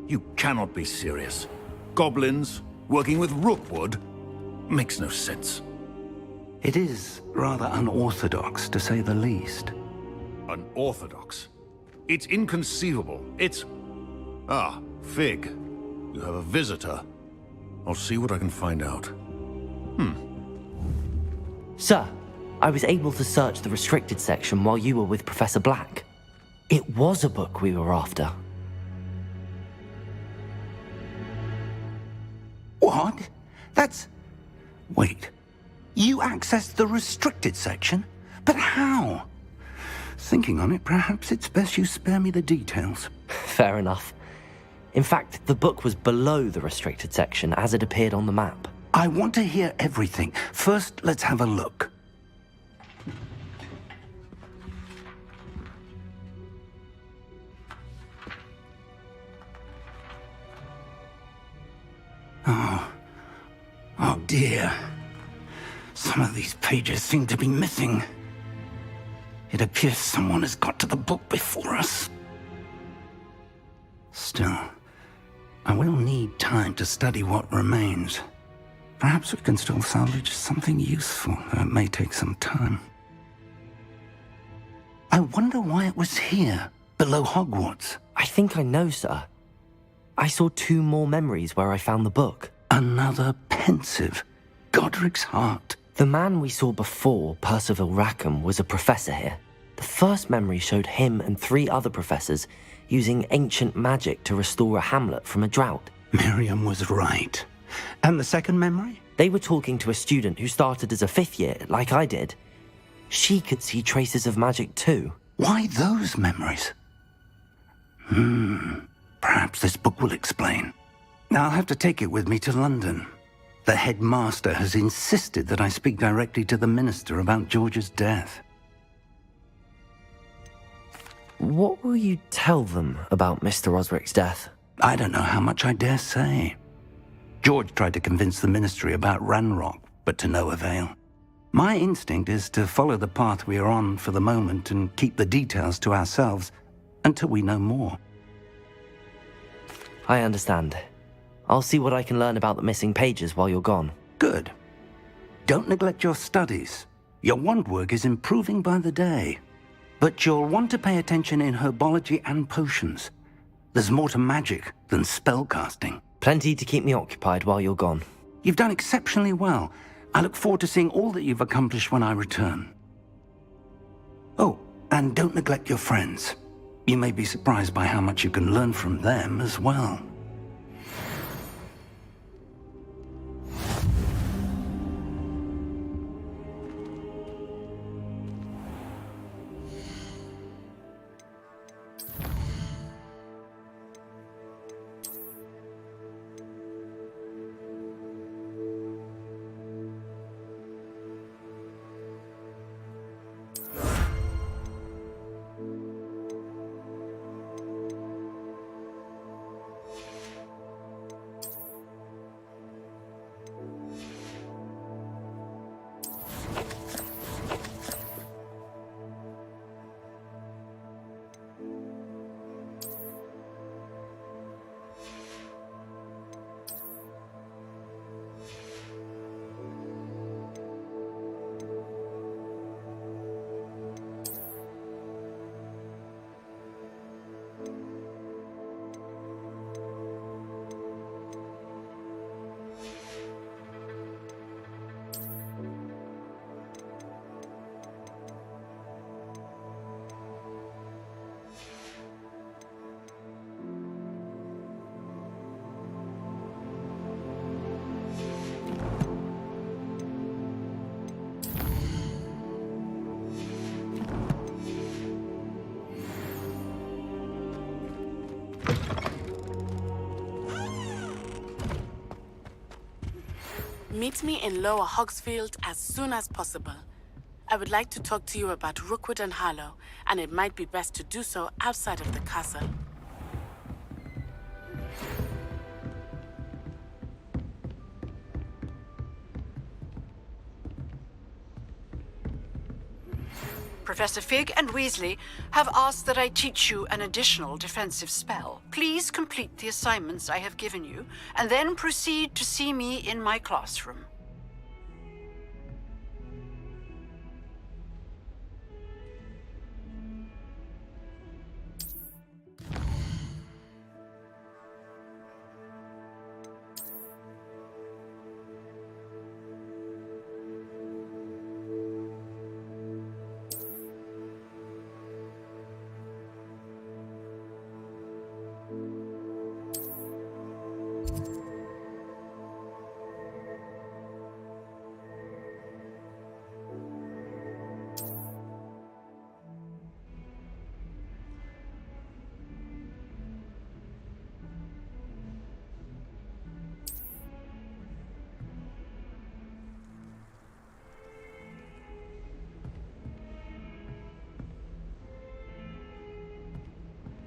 Speaker 14: You cannot be serious. Goblins working with Rookwood makes no sense.
Speaker 18: It is rather unorthodox, to say the least.
Speaker 14: Unorthodox? It's inconceivable. It's... Ah, Fig. You have a visitor. I'll see what I can find out.
Speaker 3: Sir, I was able to search the restricted section while you were with Professor Black. It was a book we were after.
Speaker 18: What? That's... Wait. You accessed the restricted section? But how? Thinking on it, perhaps it's best you spare me the details.
Speaker 3: Fair enough. In fact, the book was below the restricted section as it appeared on the map.
Speaker 18: I want to hear everything. First, let's have a look. Oh dear. Some of these pages seem to be missing. It appears someone has got to the book before us. Still, I will need time to study what remains. Perhaps we can still salvage something useful, though it may take some time. I wonder why it was here, below Hogwarts.
Speaker 3: I think I know, sir. I saw 2 more memories where I found the book.
Speaker 18: Another pensive. Godric's heart.
Speaker 3: The man we saw before, Percival Rackham, was a professor here. The first memory showed him and 3 other professors using ancient magic to restore a hamlet from a drought.
Speaker 18: Miriam was right. And the second memory?
Speaker 3: They were talking to a student who started as a 5th year, like I did. She could see traces of magic too.
Speaker 18: Why those memories? Perhaps this book will explain. I'll have to take it with me to London. The headmaster has insisted that I speak directly to the minister about George's death.
Speaker 3: What will you tell them about Mr. Osric's death?
Speaker 18: I don't know how much I dare say. George tried to convince the ministry about Ranrock, but to no avail. My instinct is to follow the path we are on for the moment and keep the details to ourselves until we know more.
Speaker 3: I understand. I'll see what I can learn about the missing pages while you're gone.
Speaker 18: Good. Don't neglect your studies. Your wand work is improving by the day. But you'll want to pay attention in herbology and potions. There's more to magic than spellcasting.
Speaker 3: Plenty to keep me occupied while you're gone.
Speaker 18: You've done exceptionally well. I look forward to seeing all that you've accomplished when I return. Oh, and don't neglect your friends. You may be surprised by how much you can learn from them as well.
Speaker 11: Meet me in Lower Hogsfield as soon as possible. I would like to talk to you about Rookwood and Harlow, and it might be best to do so outside of the castle.
Speaker 2: Professor Fig and Weasley have asked that I teach you an additional defensive spell. Please complete the assignments I have given you, and then proceed to see me in my classroom.